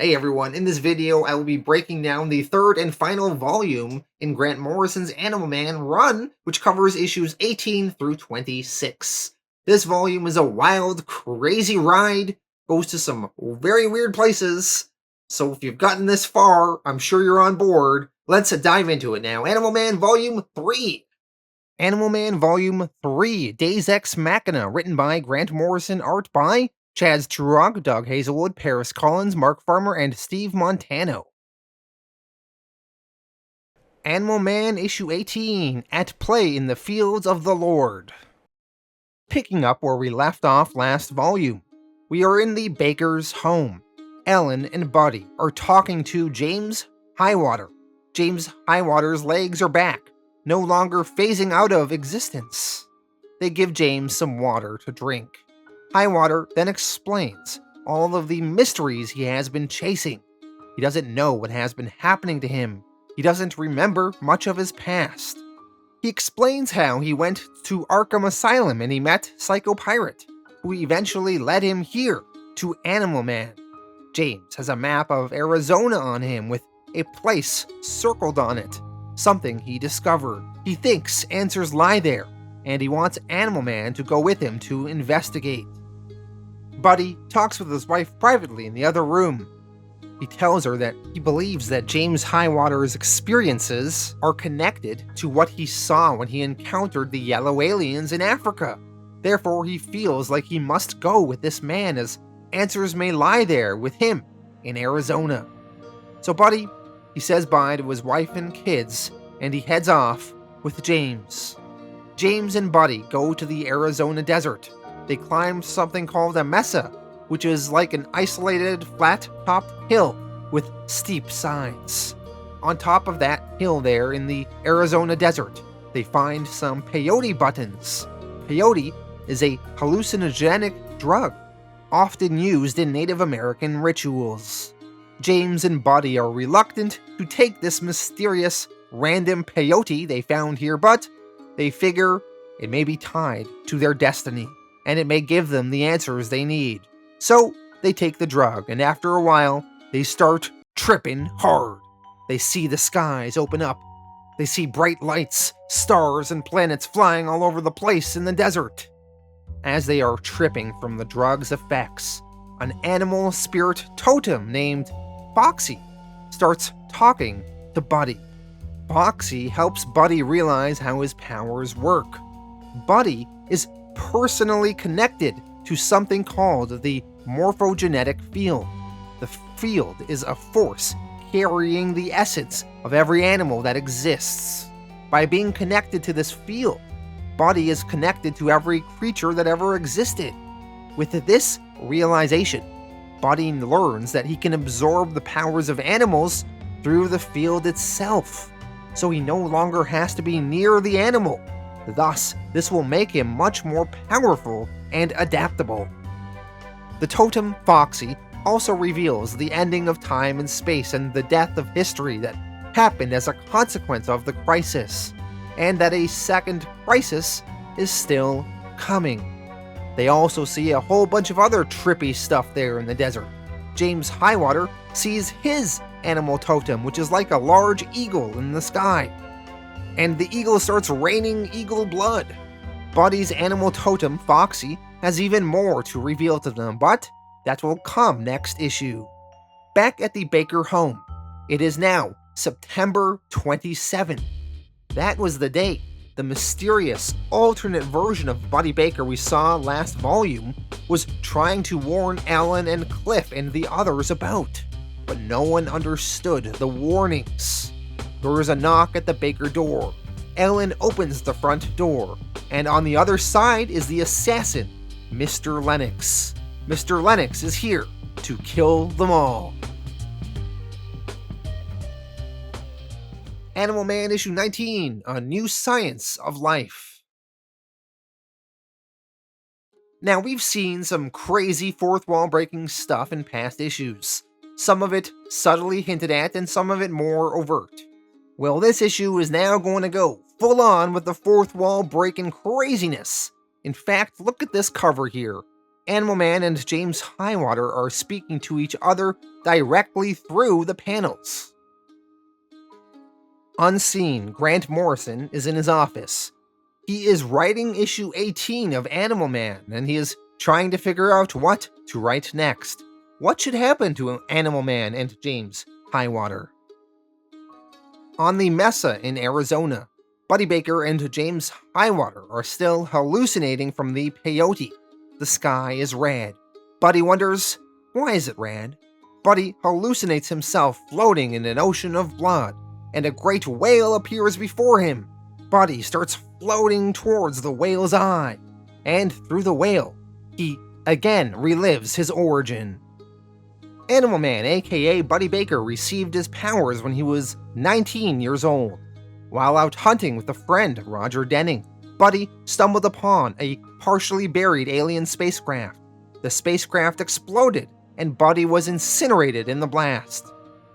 Hey everyone, in this video I will be breaking down the third and final volume in Grant Morrison's Animal Man run, which covers issues 18 through 26. This volume is a wild, crazy ride, goes to some very weird places, so if you've gotten this far, I'm sure you're on board. Let's dive into it now. Animal Man Volume 3. Animal Man Volume 3, DEUS EX MACHINA, written by Grant Morrison, art by Chaz Truog, Doug Hazlewood, Paris Cullins, Mark Farmer, and Steve Montano. Animal Man Issue 18, At Play in the Fields of the Lord. Picking up where we left off last volume, we are in the baker's home. Ellen and Buddy are talking to James Highwater. James Highwater's legs are back, no longer phasing out of existence. They give James some water to drink. Highwater then explains all of the mysteries he has been chasing. He doesn't know what has been happening to him. He doesn't remember much of his past. He explains how he went to Arkham Asylum and he met Psycho Pirate, who eventually led him here to Animal Man. James has a map of Arizona on him with a place circled on it, something he discovered. He thinks answers lie there, and he wants Animal Man to go with him to investigate. Buddy talks with his wife privately in the other room. He tells her that he believes that James Highwater's experiences are connected to what he saw when he encountered the yellow aliens in Africa. Therefore, he feels like he must go with this man, as answers may lie there with him in Arizona. So Buddy, he says bye to his wife and kids, and he heads off with James. James and Buddy go to the Arizona desert. They climb something called a mesa, which is like an isolated, flat-topped hill with steep sides. On top of that hill there in the Arizona desert, they find some peyote buttons. Peyote is a hallucinogenic drug, often used in Native American rituals. James and Buddy are reluctant to take this mysterious, random peyote they found here, but they figure it may be tied to their destiny, and it may give them the answers they need. So they take the drug, and after a while, they start tripping hard. They see the skies open up. They see bright lights, stars, and planets flying all over the place in the desert. As they are tripping from the drug's effects, an animal spirit totem named Foxy starts talking to Buddy. Foxy helps Buddy realize how his powers work. Buddy is personally connected to something called the morphogenetic field. The field is a force carrying the essence of every animal that exists. By being connected to this field, Buddy is connected to every creature that ever existed. With this realization, Buddy learns that he can absorb the powers of animals through the field itself, so he no longer has to be near the animal. Thus, this will make him much more powerful and adaptable. The totem Foxy also reveals the ending of time and space and the death of history that happened as a consequence of the crisis, and that a second crisis is still coming. They also see a whole bunch of other trippy stuff there in the desert. James Highwater sees his animal totem, which is like a large eagle in the sky, and the eagle starts raining eagle blood. Buddy's animal totem, Foxy, has even more to reveal to them, but that will come next issue. Back at the Baker home, it is now September 27th. That was the date the mysterious, alternate version of Buddy Baker we saw last volume was trying to warn Alan and Cliff and the others about, but no one understood the warnings. There is a knock at the Baker door. Ellen opens the front door, and on the other side is the assassin, Mr. Lennox. Mr. Lennox is here to kill them all. Animal Man issue 19, A New Science of Life. Now, we've seen some crazy fourth wall breaking stuff in past issues. Some of it subtly hinted at and some of it more overt. Well, this issue is now going to go full on with the fourth wall breaking craziness. In fact, look at this cover here. Animal Man and James Highwater are speaking to each other directly through the panels. Unseen, Grant Morrison is in his office. He is writing issue 18 of Animal Man, and he is trying to figure out what to write next. What should happen to Animal Man and James Highwater? On the Mesa in Arizona, Buddy Baker and James Highwater are still hallucinating from the peyote. The sky is red. Buddy wonders, why is it red? Buddy hallucinates himself floating in an ocean of blood, and a great whale appears before him. Buddy starts floating towards the whale's eye, and through the whale, he again relives his origin. Animal Man, aka Buddy Baker, received his powers when he was 19 years old. While out hunting with a friend, Roger Denning, Buddy stumbled upon a partially buried alien spacecraft. The spacecraft exploded, and Buddy was incinerated in the blast.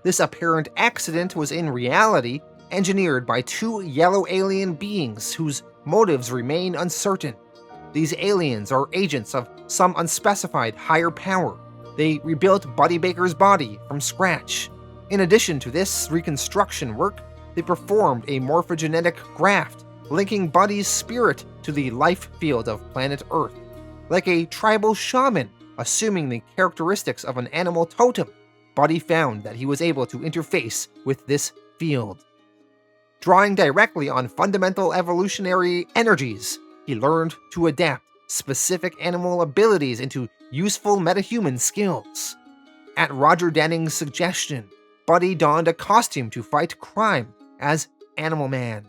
This apparent accident was in reality engineered by two yellow alien beings whose motives remain uncertain. These aliens are agents of some unspecified higher power. They rebuilt Buddy Baker's body from scratch. In addition to this reconstruction work, they performed a morphogenetic graft, linking Buddy's spirit to the life field of planet Earth. Like a tribal shaman, assuming the characteristics of an animal totem, Buddy found that he was able to interface with this field. Drawing directly on fundamental evolutionary energies, he learned to adapt specific animal abilities into useful metahuman skills. At Roger Denning's suggestion, Buddy donned a costume to fight crime as Animal Man.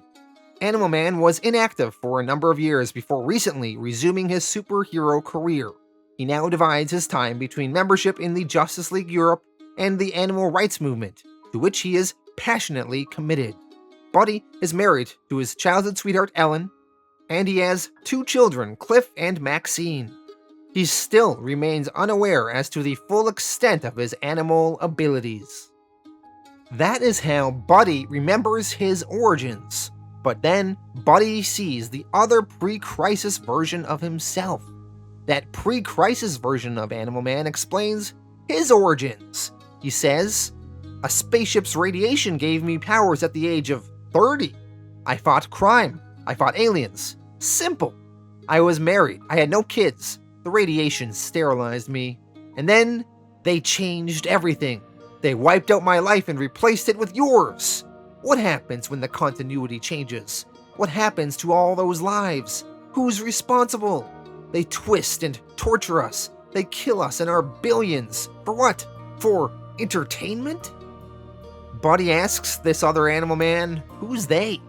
Animal Man was inactive for a number of years before recently resuming his superhero career. He now divides his time between membership in the Justice League Europe and the animal rights movement, to which he is passionately committed. Buddy is married to his childhood sweetheart Ellen, and he has two children, Cliff and Maxine. He still remains unaware as to the full extent of his animal abilities. That is how Buddy remembers his origins, but then Buddy sees the other pre-crisis version of himself. That pre-crisis version of Animal Man explains his origins. He says, "A spaceship's radiation gave me powers at the age of 30. I fought crime. I fought aliens. Simple. I was married. I had no kids. The radiation sterilized me. And then they changed everything. They wiped out my life and replaced it with yours. What happens when the continuity changes? What happens to all those lives? Who's responsible? They twist and torture us. They kill us and our billions. For what? For entertainment?" Buddy asks this other Animal Man, who's they?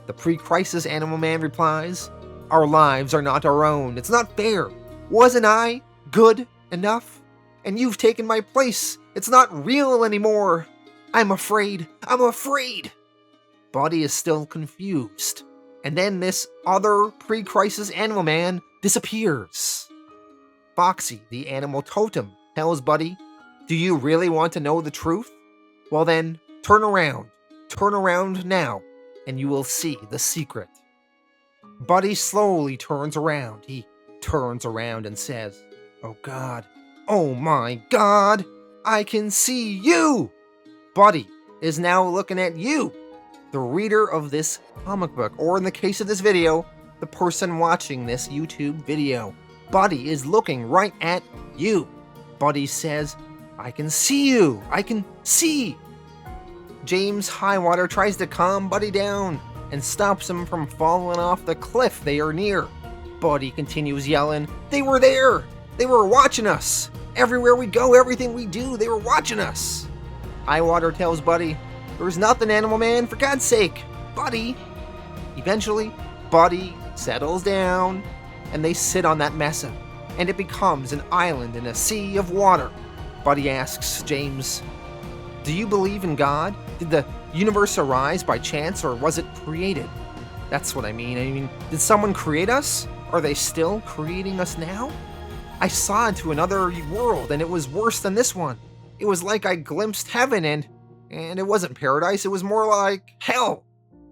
The pre-crisis Animal Man replies, "Our lives are not our own. It's not fair. Wasn't I good enough? And you've taken my place. It's not real anymore. I'm afraid. I'm afraid." Buddy is still confused. And then this other pre-crisis Animal Man disappears. Foxy, the animal totem, tells Buddy, "Do you really want to know the truth? Well then, turn around now, and you will see the secret." Buddy slowly turns around. He turns around and says, "Oh God, oh my God, I can see you!" Buddy is now looking at you, the reader of this comic book, or in the case of this video, the person watching this YouTube video. Buddy is looking right at you. Buddy says, "I can see you, I can see." James Highwater tries to calm Buddy down and stops him from falling off the cliff they are near. Buddy continues yelling, "They were there! They were watching us! Everywhere we go, everything we do, they were watching us!" Highwater tells Buddy, "There's nothing, Animal Man, for God's sake, Buddy." Eventually, Buddy settles down, and they sit on that mesa, and it becomes an island in a sea of water. Buddy asks James, "Do you believe in God? Did the universe arise by chance, or was it created?" That's what I mean, did someone create us? Are they still creating us now? I saw into another world, and it was worse than this one. It was like I glimpsed heaven, and it wasn't paradise, it was more like hell.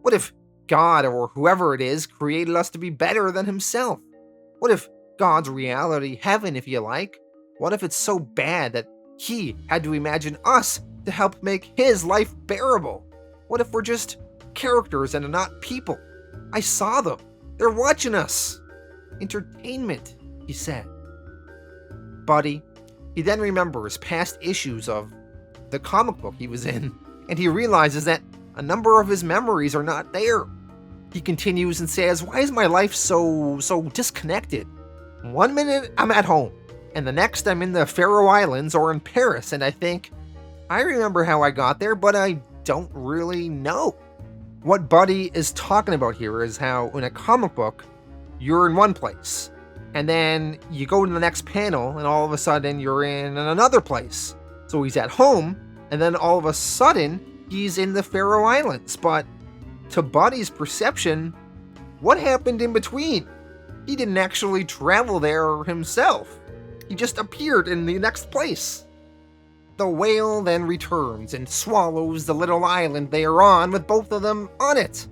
What if God, or whoever it is, created us to be better than himself? What if God's reality, heaven if you like. What if it's so bad that he had to imagine us to help make his life bearable? What if we're just characters and not people? I saw them. They're watching us. Entertainment, he said. Buddy, he then remembers past issues of the comic book he was in, and he realizes that a number of his memories are not there. He continues and says, why is my life so disconnected? One minute I'm at home, and the next I'm in the Faroe Islands or in Paris, and I think, I remember how I got there, but I don't really know. What Buddy is talking about here is how in a comic book, you're in one place, and then you go to the next panel, and all of a sudden you're in another place. So he's at home, and then all of a sudden, he's in the Faroe Islands. But to Buddy's perception, what happened in between? He didn't actually travel there himself. He just appeared in the next place. The whale then returns and swallows the little island they are on with both of them on it.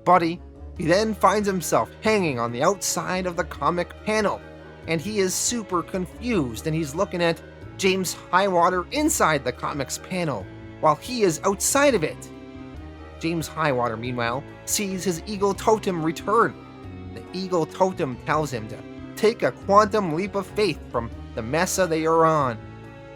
Buddy, he then finds himself hanging on the outside of the comic panel, and he is super confused, and he's looking at James Highwater inside the comics panel, while he is outside of it. James Highwater, meanwhile, sees his eagle totem return. The eagle totem tells him to take a quantum leap of faith from the mesa they are on.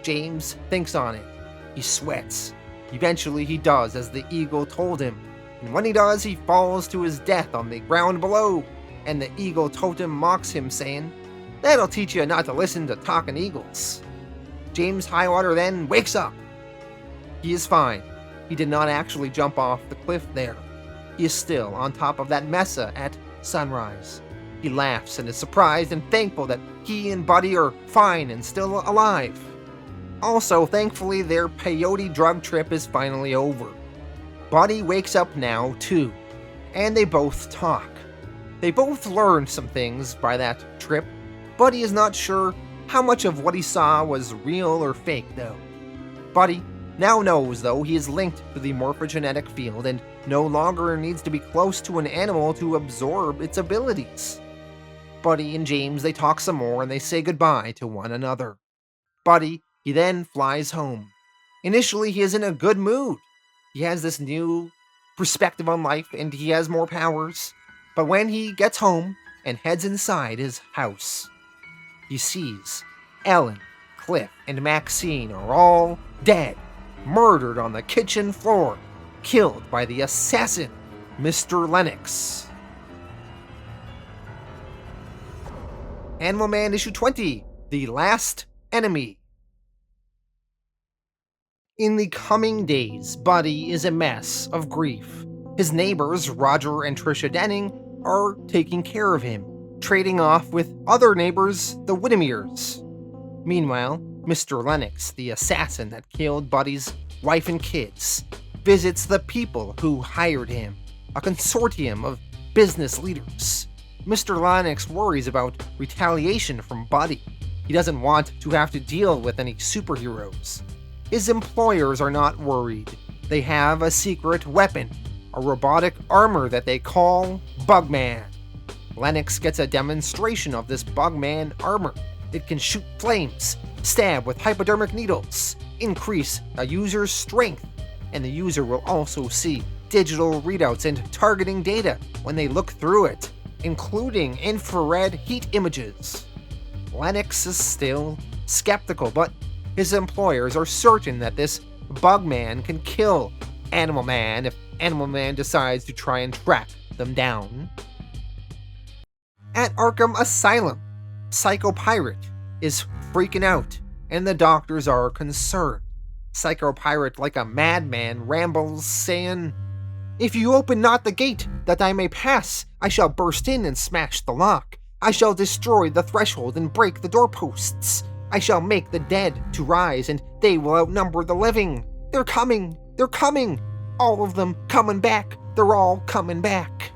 James thinks on it. He sweats. Eventually he does as the eagle told him, and when he does, he falls to his death on the ground below, and the eagle totem mocks him, saying, "That'll teach you not to listen to talking eagles." James Highwater then wakes up. He is fine. He did not actually jump off the cliff there. He is still on top of that mesa at sunrise. He laughs and is surprised and thankful that he and Buddy are fine and still alive. Also, thankfully, their peyote drug trip is finally over. Buddy wakes up now, too, and they both talk. They both learned some things by that trip. Buddy is not sure how much of what he saw was real or fake, though. Buddy now knows, though, he is linked to the morphogenetic field and no longer needs to be close to an animal to absorb its abilities. Buddy and James, they talk some more and they say goodbye to one another. Buddy, he then flies home. Initially, he is in a good mood. He has this new perspective on life and he has more powers. But when he gets home and heads inside his house, he sees Ellen, Cliff, and Maxine are all dead, murdered on the kitchen floor, killed by the assassin, Mr. Lennox. Animal Man issue 20, The Last Enemy. In the coming days, Buddy is a mess of grief. His neighbors, Roger and Tricia Denning, are taking care of him, trading off with other neighbors, the Whittemers. Meanwhile, Mr. Lennox, the assassin that killed Buddy's wife and kids, visits the people who hired him, a consortium of business leaders. Mr. Lennox worries about retaliation from Buddy. He doesn't want to have to deal with any superheroes. His employers are not worried. They have a secret weapon, a robotic armor that they call Bugman. Lennox gets a demonstration of this Bugman armor. It can shoot flames, stab with hypodermic needles, increase a user's strength, and the user will also see digital readouts and targeting data when they look through it, including infrared heat images. Lennox is still skeptical, but his employers are certain that this Bugman can kill Animal Man if Animal Man decides to try and track them down. At Arkham Asylum, Psycho Pirate is freaking out, and the doctors are concerned. Psycho Pirate, like a madman, rambles, saying, "If you open not the gate, that I may pass, I shall burst in and smash the lock. I shall destroy the threshold and break the doorposts. I shall make the dead to rise, and they will outnumber the living. They're coming! They're coming! All of them coming back! They're all coming back!"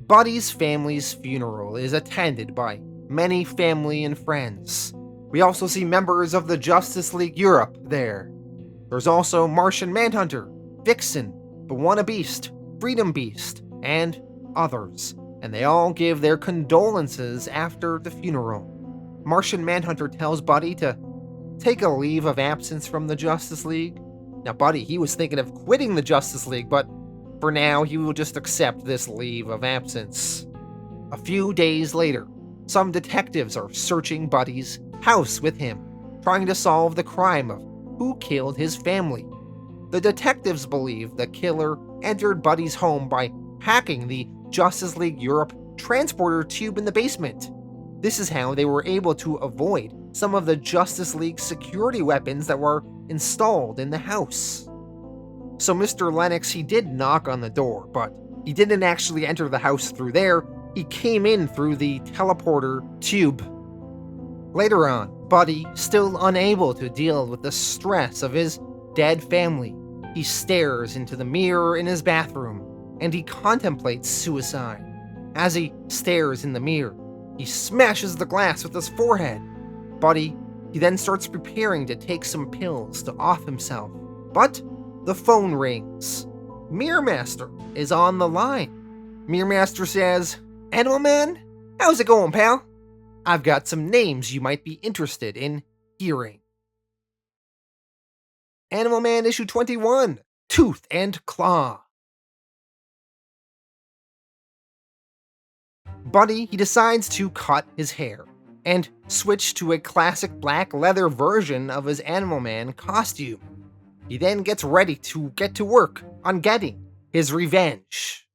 Buddy's family's funeral is attended by many family and friends. We also see members of the Justice League Europe there. There's also Martian Manhunter, Vixen, B'wana Beast, Freedom Beast, and others. and they all give their condolences after the funeral. Martian Manhunter tells Buddy to take a leave of absence from the Justice League. Now, Buddy, he was thinking of quitting the Justice League, but for now, he will just accept this leave of absence. A few days later, some detectives are searching Buddy's house with him, trying to solve the crime of who killed his family. The detectives believe the killer entered Buddy's home by hacking the Justice League Europe transporter tube in the basement. This is how they were able to avoid some of the Justice League security weapons that were installed in the house. So Mr. Lennox, he did knock on the door, but he didn't actually enter the house through there. He came in through the teleporter tube. Later on, Buddy, still unable to deal with the stress of his dead family, he stares into the mirror in his bathroom and he contemplates suicide. As he stares in the mirror, he smashes the glass with his forehead. Buddy, he then starts preparing to take some pills to off himself. But the phone rings. Mirror Master is on the line. Mirror Master says, "Animal Man, how's it going, pal? I've got some names you might be interested in hearing." Animal Man issue 21, Tooth and Claw. Buddy, he decides to cut his hair and switch to a classic black leather version of his Animal Man costume. He then gets ready to get to work on getting his revenge.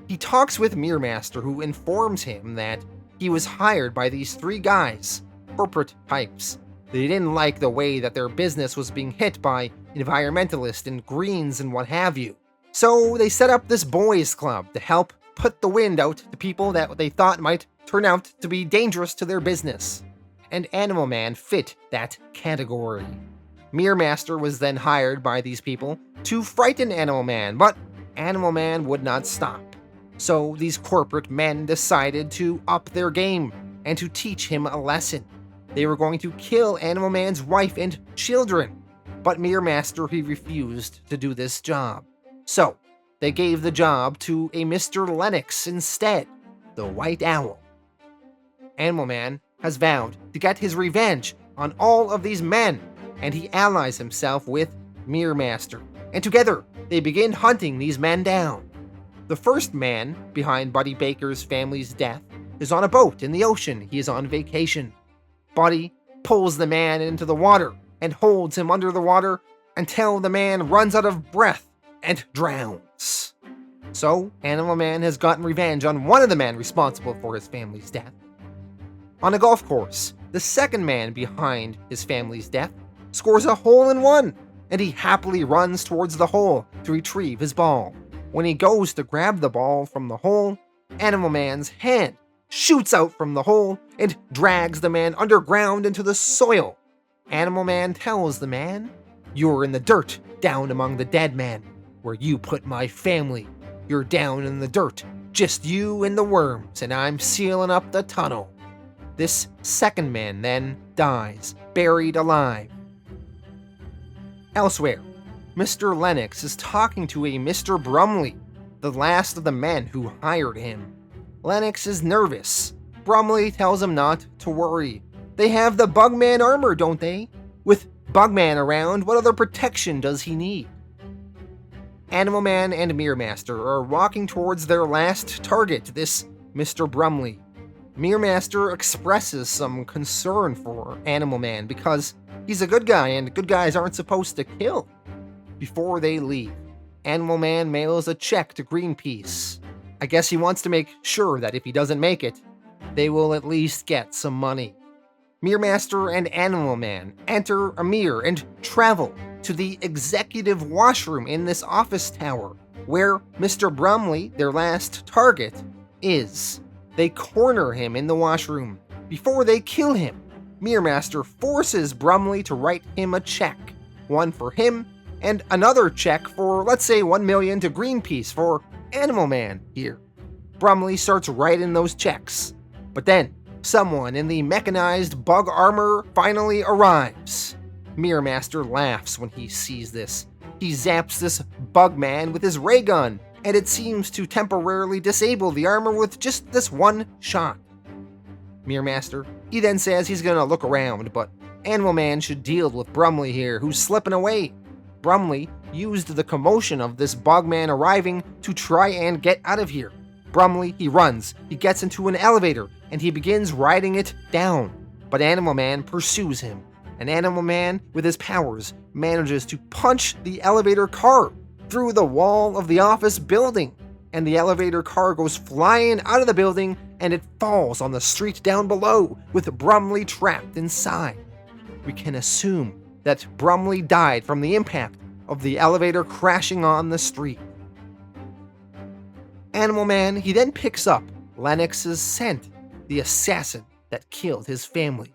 He talks with Mirror Master, who informs him that he was hired by these three guys, corporate types. They didn't like the way that their business was being hit by environmentalists and greens and what have you. So they set up this boys club to help put the wind out to people that they thought might turn out to be dangerous to their business. And Animal Man fit that category. Mirror Master was then hired by these people to frighten Animal Man, but Animal Man would not stop. So these corporate men decided to up their game and to teach him a lesson. They were going to kill Animal Man's wife and children, but Mirror Master, he refused to do this job. So they gave the job to a Mr. Lennox instead, the White Owl. Animal Man has vowed to get his revenge on all of these men, and he allies himself with Mirror Master, and together they begin hunting these men down. The first man behind Buddy Baker's family's death is on a boat in the ocean. He is on vacation. Buddy pulls the man into the water and holds him under the water until the man runs out of breath and drowns. So, Animal Man has gotten revenge on one of the men responsible for his family's death. On a golf course, the second man behind his family's death scores a hole-in-one, and he happily runs towards the hole to retrieve his ball. When he goes to grab the ball from the hole, Animal Man's hand shoots out from the hole and drags the man underground into the soil. Animal Man tells the man, "You're in the dirt, down among the dead men. Where you put my family, you're down in the dirt, just you and the worms, and I'm sealing up the tunnel." This second man then dies, buried alive. Elsewhere, Mr. Lennox is talking to a Mr. Brumley, the last of the men who hired him. Lennox is nervous. Brumley tells him not to worry. They have the Bugman armor, don't they? With Bugman around, what other protection does he need? Animal Man and Mirror Master are walking towards their last target, this Mr. Brumley. Mirror Master expresses some concern for Animal Man because he's a good guy and good guys aren't supposed to kill. Before they leave, Animal Man mails a check to Greenpeace. I guess he wants to make sure that if he doesn't make it, they will at least get some money. Mirror Master and Animal Man enter a mirror and travel to the executive washroom in this office tower, where Mr. Brumley, their last target, is. They corner him in the washroom. Before they kill him, Mirror Master forces Brumley to write him a check, one for him and another check for, let's say, $1 million to Greenpeace for Animal Man here. Brumley starts writing those checks, but then someone in the mechanized bug armor finally arrives. Mirror Master laughs when he sees this. He zaps this bug man with his ray gun, and it seems to temporarily disable the armor with just this one shot. Mirror Master, he then says he's gonna look around, but Animal Man should deal with Brumley here, who's slipping away. Brumley used the commotion of this Bugman arriving to try and get out of here. Brumley, he runs, he gets into an elevator, and he begins riding it down. But Animal Man pursues him, and Animal Man, with his powers, manages to punch the elevator car through the wall of the office building, and the elevator car goes flying out of the building, and it falls on the street down below, with Brumley trapped inside. We can assume that Brumley died from the impact of the elevator crashing on the street. Animal Man, he then picks up Lennox's scent, the assassin that killed his family.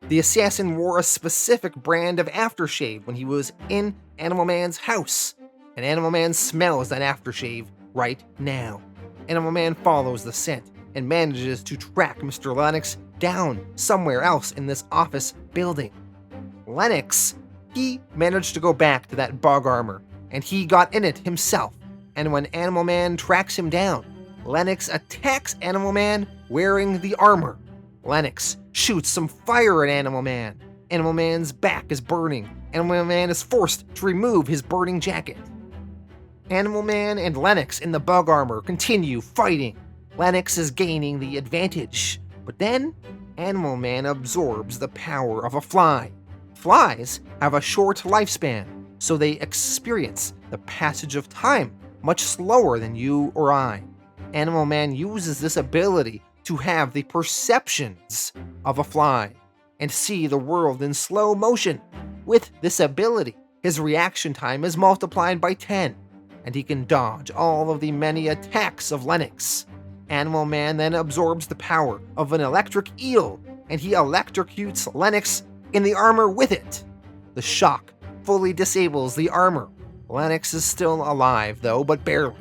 The assassin wore a specific brand of aftershave when he was in Animal Man's house, and Animal Man smells that aftershave right now. Animal Man follows the scent and manages to track Mr. Lennox down somewhere else in this office building. Lennox, he managed to go back to that bug armor, and he got in it himself, and when Animal Man tracks him down, Lennox attacks Animal Man wearing the armor. Lennox shoots some fire at Animal Man. Animal Man's back is burning. Animal Man is forced to remove his burning jacket. Animal Man and Lennox in the bug armor continue fighting. Lennox is gaining the advantage, but then Animal Man absorbs the power of a fly. Flies have a short lifespan, so they experience the passage of time much slower than you or I. Animal Man uses this ability to have the perceptions of a fly and see the world in slow motion. With this ability, his reaction time is multiplied by 10, and he can dodge all of the many attacks of Lennox. Animal Man then absorbs the power of an electric eel, and he electrocutes Lennox in the armor with it. The shock fully disables the armor. Lennox is still alive though, but barely.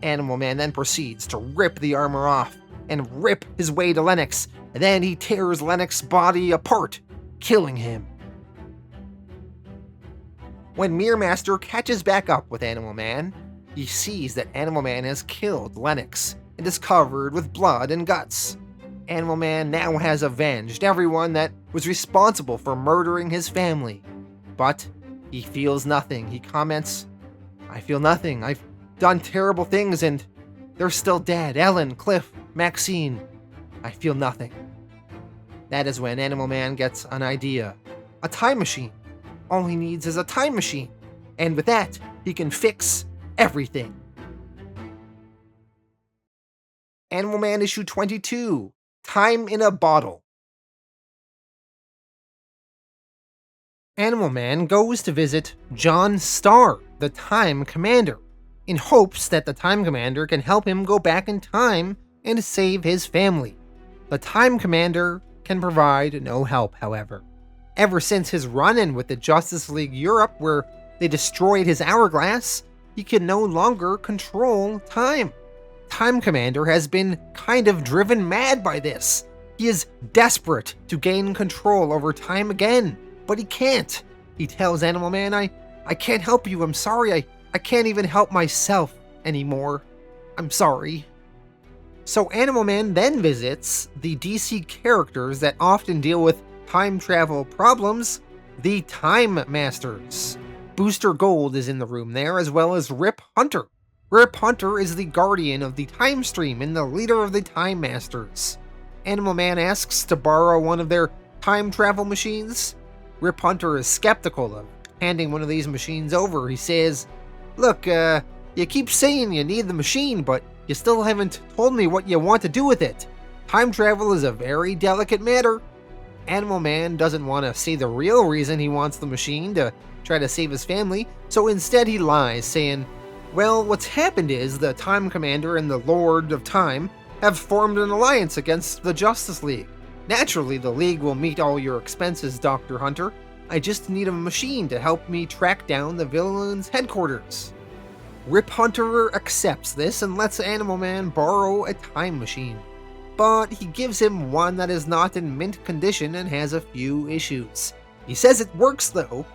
Animal Man then proceeds to rip the armor off and rip his way to Lennox, and then he tears Lennox's body apart, killing him. When Mirror Master catches back up with Animal Man, he sees that Animal Man has killed Lennox and is covered with blood and guts. Animal Man now has avenged everyone that was responsible for murdering his family. But he feels nothing. He comments, "I feel nothing. I've done terrible things and they're still dead. Ellen, Cliff, Maxine. I feel nothing." That is when Animal Man gets an idea. A time machine. All he needs is a time machine. And with that, he can fix everything. Animal Man issue 22. Time in a Bottle. Animal Man goes to visit John Starr, the Time Commander, in hopes that the Time Commander can help him go back in time and save his family. The Time Commander can provide no help, however. Ever since his run-in with the Justice League Europe, where they destroyed his hourglass, he can no longer control time. Time Commander has been kind of driven mad by this. He is desperate to gain control over time again, but he can't. He tells Animal Man, I can't help you, I'm sorry, I can't even help myself anymore. I'm sorry." So Animal Man then visits the DC characters that often deal with time travel problems, the Time Masters. Booster Gold is in the room there, as well as Rip Hunter. Rip Hunter is the guardian of the time stream and the leader of the Time Masters. Animal Man asks to borrow one of their time travel machines. Rip Hunter is skeptical of handing one of these machines over. He says, "Look, you keep saying you need the machine, but you still haven't told me what you want to do with it. Time travel is a very delicate matter." Animal Man doesn't want to say the real reason he wants the machine to try to save his family, so instead he lies, saying, "Well, what's happened is the Time Commander and the Lord of Time have formed an alliance against the Justice League. Naturally, the League will meet all your expenses, Dr. Hunter. I just need a machine to help me track down the villain's headquarters." Rip Hunter accepts this and lets Animal Man borrow a time machine. But he gives him one that is not in mint condition and has a few issues. He says it works though.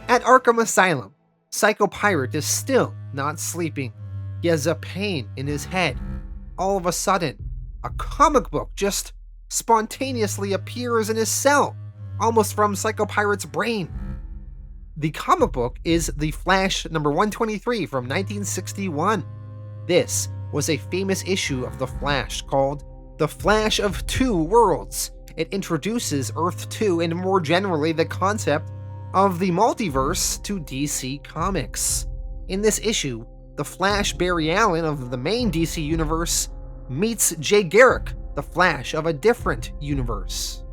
At Arkham Asylum, Psycho Pirate is still not sleeping. He has a pain in his head. All of a sudden, a comic book just spontaneously appears in his cell, almost from Psycho Pirate's brain. The comic book is The Flash number 123 from 1961. This was a famous issue of The Flash called The Flash of Two Worlds. It introduces Earth 2 and more generally the concept of the multiverse to DC Comics. In this issue, the Flash Barry Allen of the main DC universe meets Jay Garrick, the Flash of a different universe.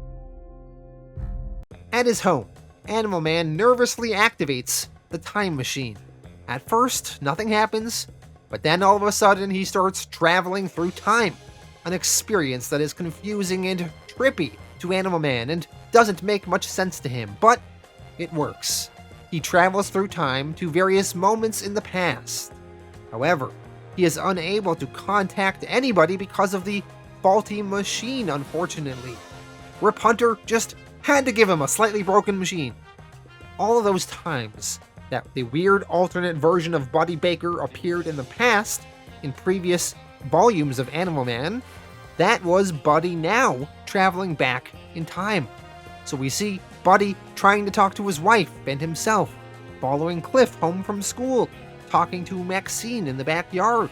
At his home, Animal Man nervously activates the time machine. At first, nothing happens, but then all of a sudden he starts traveling through time, an experience that is confusing and trippy to Animal Man and doesn't make much sense to him, but it works. He travels through time to various moments in the past. However, he is unable to contact anybody because of the faulty machine, unfortunately. Rip Hunter just had to give him a slightly broken machine. All of those times that the weird alternate version of Buddy Baker appeared in the past, in previous volumes of Animal Man, that was Buddy now traveling back in time. So we see Buddy trying to talk to his wife and himself, following Cliff home from school, talking to Maxine in the backyard,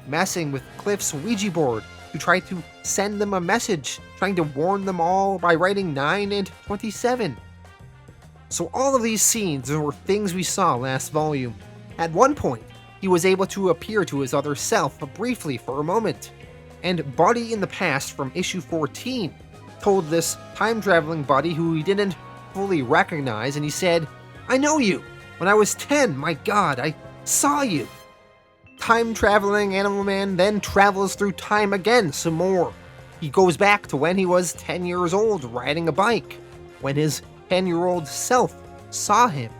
messing with Cliff's Ouija board to try to send them a message, trying to warn them all by writing 9 and 27. So all of these scenes were things we saw last volume. At one point, he was able to appear to his other self briefly for a moment, and Buddy in the past from issue 14 told this time-traveling Buddy who he didn't fully recognize, and he said, "I know you. When I was 10, my God, I saw you." Time-traveling Animal Man then travels through time again some more. He goes back to when he was 10 years old riding a bike, when his 10-year-old self saw him.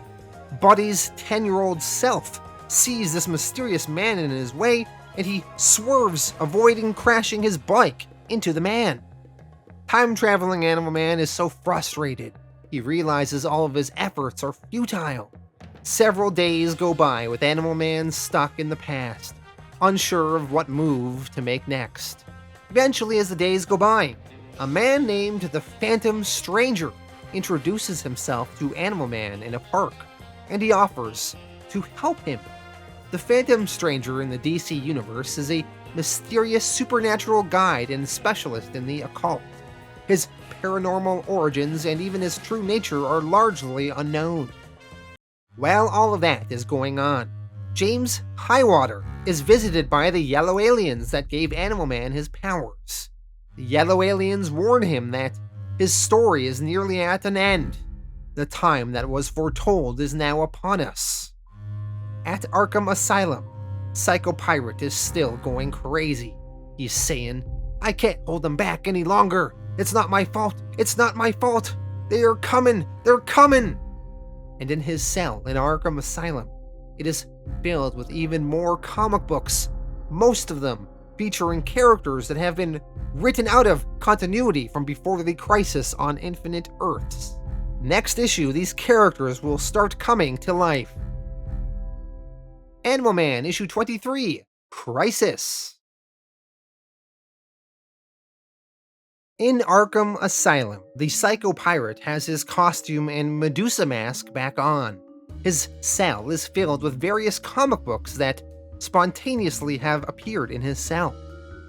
Buddy's 10-year-old self sees this mysterious man in his way, and he swerves, avoiding crashing his bike into the man. Time-traveling Animal Man is so frustrated. He realizes all of his efforts are futile. Several days go by with Animal Man stuck in the past, unsure of what move to make next. Eventually, as the days go by, a man named the Phantom Stranger introduces himself to Animal Man in a park, and he offers to help him. The Phantom Stranger in the DC universe is a mysterious supernatural guide and specialist in the occult. His paranormal origins and even his true nature are largely unknown. While all of that is going on, James Highwater is visited by the yellow aliens that gave Animal Man his powers. The yellow aliens warn him that his story is nearly at an end. The time that was foretold is now upon us. At Arkham Asylum, Psycho Pirate is still going crazy. He's saying, "I can't hold them back any longer. It's not my fault. It's not my fault. They are coming. They're coming." And in his cell in Arkham Asylum, it is filled with even more comic books, most of them featuring characters that have been written out of continuity from before the Crisis on Infinite Earths. Next issue, these characters will start coming to life. Animal Man, issue 23, Crisis. In Arkham Asylum, the Psycho Pirate has his costume and Medusa mask back on. His cell is filled with various comic books that spontaneously have appeared in his cell.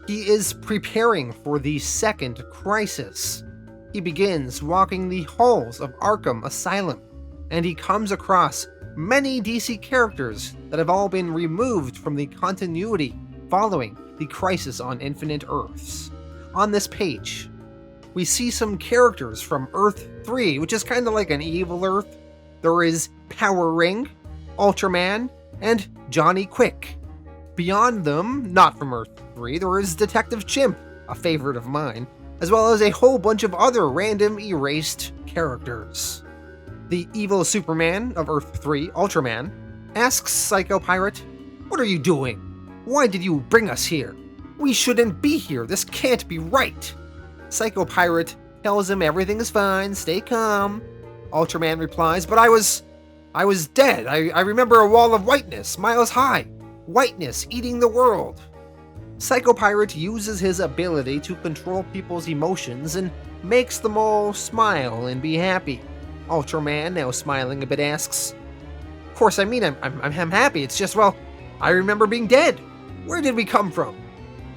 He is preparing for the second crisis. He begins walking the halls of Arkham Asylum, and he comes across many DC characters that have all been removed from the continuity following the Crisis on Infinite Earths. On this page, we see some characters from Earth 3, which is kind of like an evil Earth. There is Power Ring, Ultraman, and Johnny Quick. Beyond them, not from Earth 3, there is Detective Chimp, a favorite of mine, as well as a whole bunch of other random erased characters. The evil Superman of Earth 3, Ultraman, asks Psycho Pirate, "What are you doing? Why did you bring us here? We shouldn't be here. This can't be right." Psycho Pirate tells him everything is fine, stay calm. Ultraman replies, "But I was dead. I remember a wall of whiteness, miles high. whiteness eating the world. Psychopirate uses his ability to control people's emotions and makes them all smile and be happy. Ultraman, now smiling a bit, asks, "Of course, I mean, I'm happy. It's just, well, I remember being dead. Where did we come from?"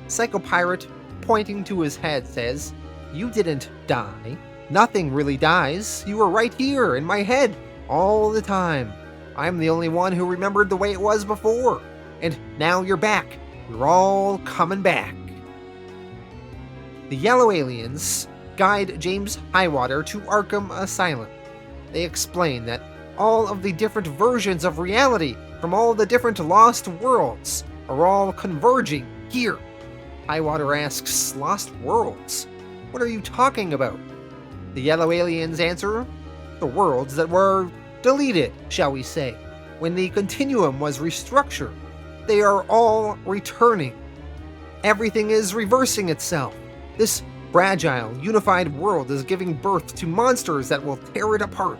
Psychopirate, pointing to his head, says, "You didn't die. Nothing really dies. You were right here in my head all the time. I'm the only one who remembered the way it was before. And now you're back. We're all coming back." The Yellow Aliens guide James Highwater to Arkham Asylum. They explain that all of the different versions of reality from all the different lost worlds are all converging here. Highwater asks, "Lost worlds? What are you talking about?" The Yellow Aliens answer, "The worlds that were deleted, shall we say, when the continuum was restructured. They are all returning. Everything is reversing itself. This fragile, unified world is giving birth to monsters that will tear it apart.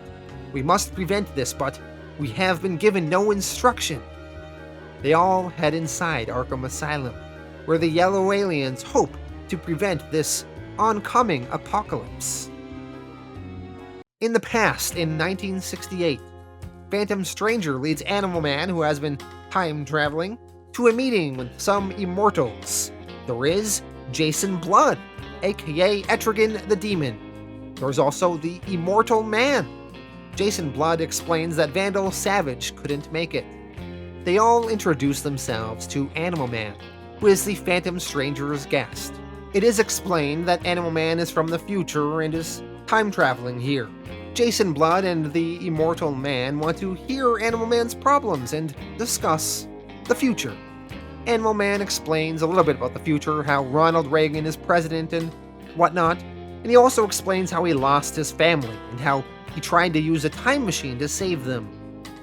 We must prevent this, but we have been given no instruction." They all head inside Arkham Asylum, where the Yellow Aliens hope to prevent this oncoming apocalypse. In the past, in 1968, Phantom Stranger leads Animal Man, who has been time traveling, to a meeting with some immortals. There is Jason Blood, aka Etrigan the Demon. There's also the Immortal Man. Jason Blood explains that Vandal Savage couldn't make it. They all introduce themselves to Animal Man, who is the Phantom Stranger's guest. It is explained that Animal Man is from the future and is time traveling here. Jason Blood and the Immortal Man want to hear Animal Man's problems and discuss the future. Animal Man explains a little bit about the future, how Ronald Reagan is president and whatnot, and he also explains how he lost his family and how he tried to use a time machine to save them.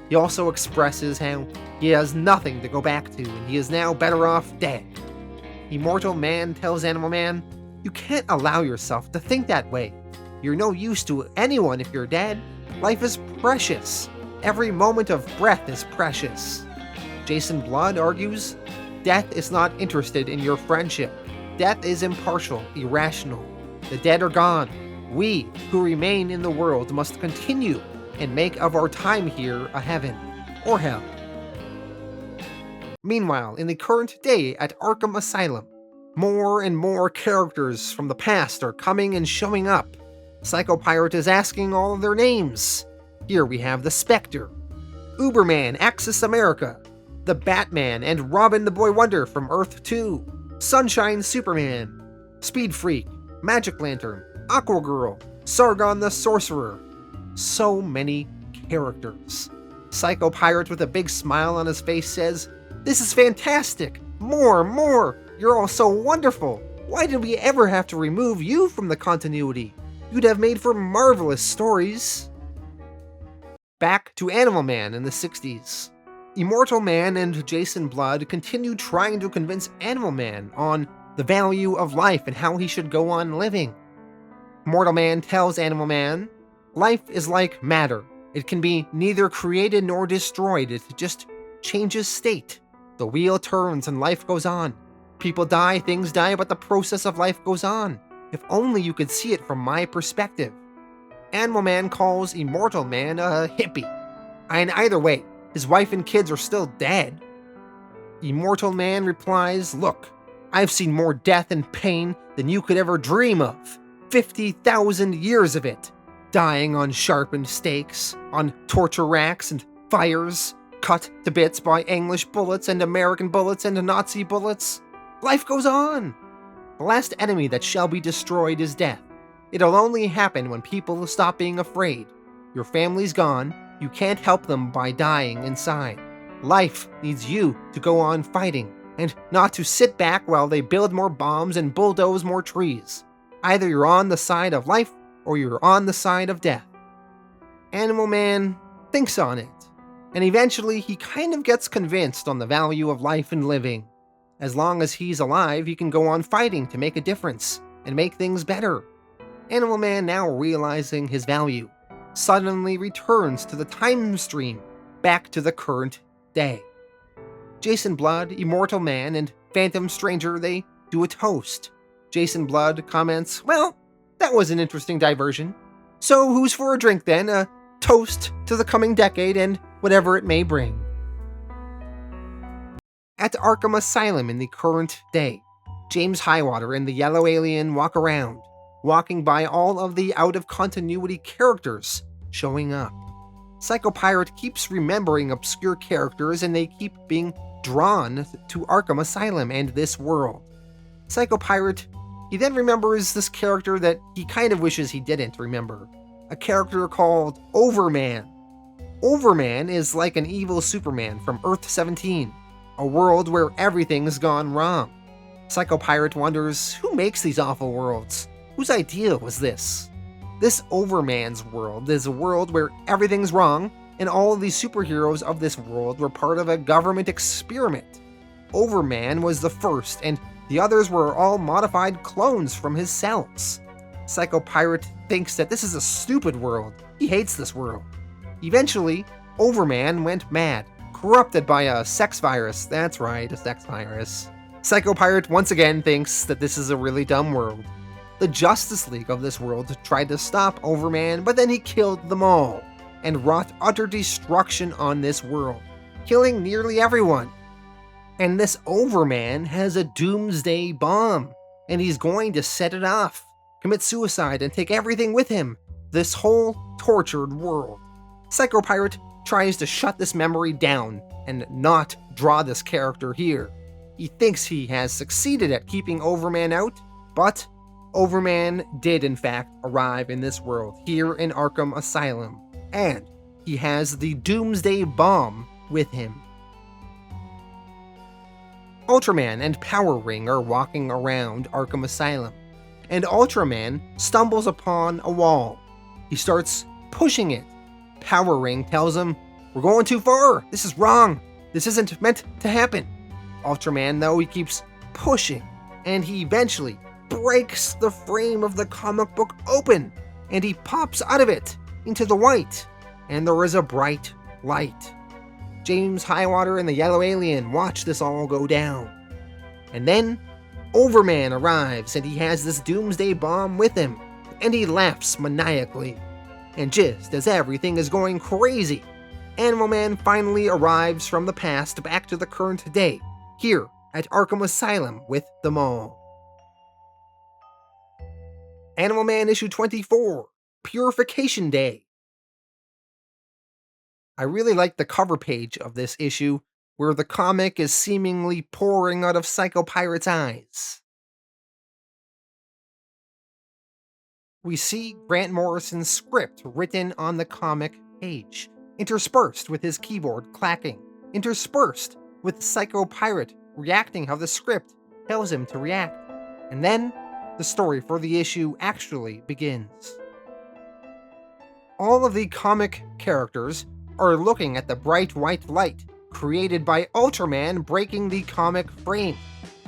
He also expresses how he has nothing to go back to and he is now better off dead. Immortal Man tells Animal Man, "You can't allow yourself to think that way. You're no use to anyone if you're dead. Life is precious. Every moment of breath is precious." Jason Blood argues, "Death is not interested in your friendship. Death is impartial, irrational. The dead are gone. We, who remain in the world, must continue and make of our time here a heaven or hell." Meanwhile, in the current day at Arkham Asylum, more and more characters from the past are coming and showing up. Psychopirate is asking all of their names. Here we have the Spectre, Uberman, Axis America, the Batman and Robin the Boy Wonder from Earth 2, Sunshine Superman, Speed Freak, Magic Lantern, Aquagirl, Sargon the Sorcerer. So many characters. Psychopirate with a big smile on his face says, "This is fantastic! More! You're all so wonderful! Why did we ever have to remove you from the continuity? You'd have made for marvelous stories." Back to Animal Man in the 60s. Immortal Man and Jason Blood continue trying to convince Animal Man on the value of life and how he should go on living. Immortal Man tells Animal Man, "Life is like matter. It can be neither created nor destroyed. It just changes state. The wheel turns and life goes on. People die, things die, but the process of life goes on. If only you could see it from my perspective." Animal Man calls Immortal Man a hippie. And either way, his wife and kids are still dead. Immortal Man replies, "Look, I've seen more death and pain than you could ever dream of. 50,000 years of it. Dying on sharpened stakes, on torture racks and fires, cut to bits by English bullets and American bullets and Nazi bullets. Life goes on. The last enemy that shall be destroyed is death. It'll only happen when people stop being afraid. Your family's gone. You can't help them by dying inside. Life needs you to go on fighting, and not to sit back while they build more bombs and bulldoze more trees. Either you're on the side of life, or you're on the side of death." Animal Man thinks on it, and eventually he kind of gets convinced on the value of life and living. As long as he's alive, he can go on fighting to make a difference and make things better. Animal Man, now realizing his value, suddenly returns to the time stream, back to the current day. Jason Blood, Immortal Man, and Phantom Stranger, they do a toast. Jason Blood comments, "Well, that was an interesting diversion. So who's for a drink then? A toast to the coming decade and whatever it may bring." At Arkham Asylum in the current day, James Highwater and the Yellow Alien walk around, walking by all of the out-of-continuity characters showing up. Psychopirate keeps remembering obscure characters and they keep being drawn to Arkham Asylum and this world. Psychopirate, he then remembers this character that he kind of wishes he didn't remember. A character called Overman. Overman is like an evil Superman from Earth 17, a world where everything's gone wrong. Psychopirate wonders, who makes these awful worlds? Whose idea was this? This Overman's world is a world where everything's wrong, and all of the superheroes of this world were part of a government experiment. Overman was the first, and the others were all modified clones from his cells. Psychopirate thinks that this is a stupid world. He hates this world. Eventually, Overman went mad, corrupted by a sex virus. That's right, a sex virus. Psychopirate once again thinks that this is a really dumb world. The Justice League of this world tried to stop Overman, but then he killed them all, and wrought utter destruction on this world, killing nearly everyone. And this Overman has a doomsday bomb, and he's going to set it off, commit suicide, and take everything with him, this whole tortured world. Psychopirate tries to shut this memory down and not draw this character here. He thinks he has succeeded at keeping Overman out, but Overman did in fact arrive in this world, here in Arkham Asylum, and he has the Doomsday Bomb with him. Ultraman and Power Ring are walking around Arkham Asylum, and Ultraman stumbles upon a wall. He starts pushing it. Power Ring tells him, "We're going too far. This is wrong. This isn't meant to happen." Ultraman, though, he keeps pushing, and he eventually breaks the frame of the comic book open, and he pops out of it into the white, and there is a bright light. James Highwater and the Yellow Alien watch this all go down. And then, Overman arrives, and he has this Doomsday Bomb with him, and he laughs maniacally. And just as everything is going crazy, Animal Man finally arrives from the past back to the current day, here at Arkham Asylum with them all. Animal Man issue 24, Purification Day. I really like the cover page of this issue, where the comic is seemingly pouring out of Psychopirate's eyes. We see Grant Morrison's script written on the comic page, interspersed with his keyboard clacking, interspersed with Psychopirate reacting how the script tells him to react. And then, the story for the issue actually begins. All of the comic characters are looking at the bright white light created by Ultraman breaking the comic frame,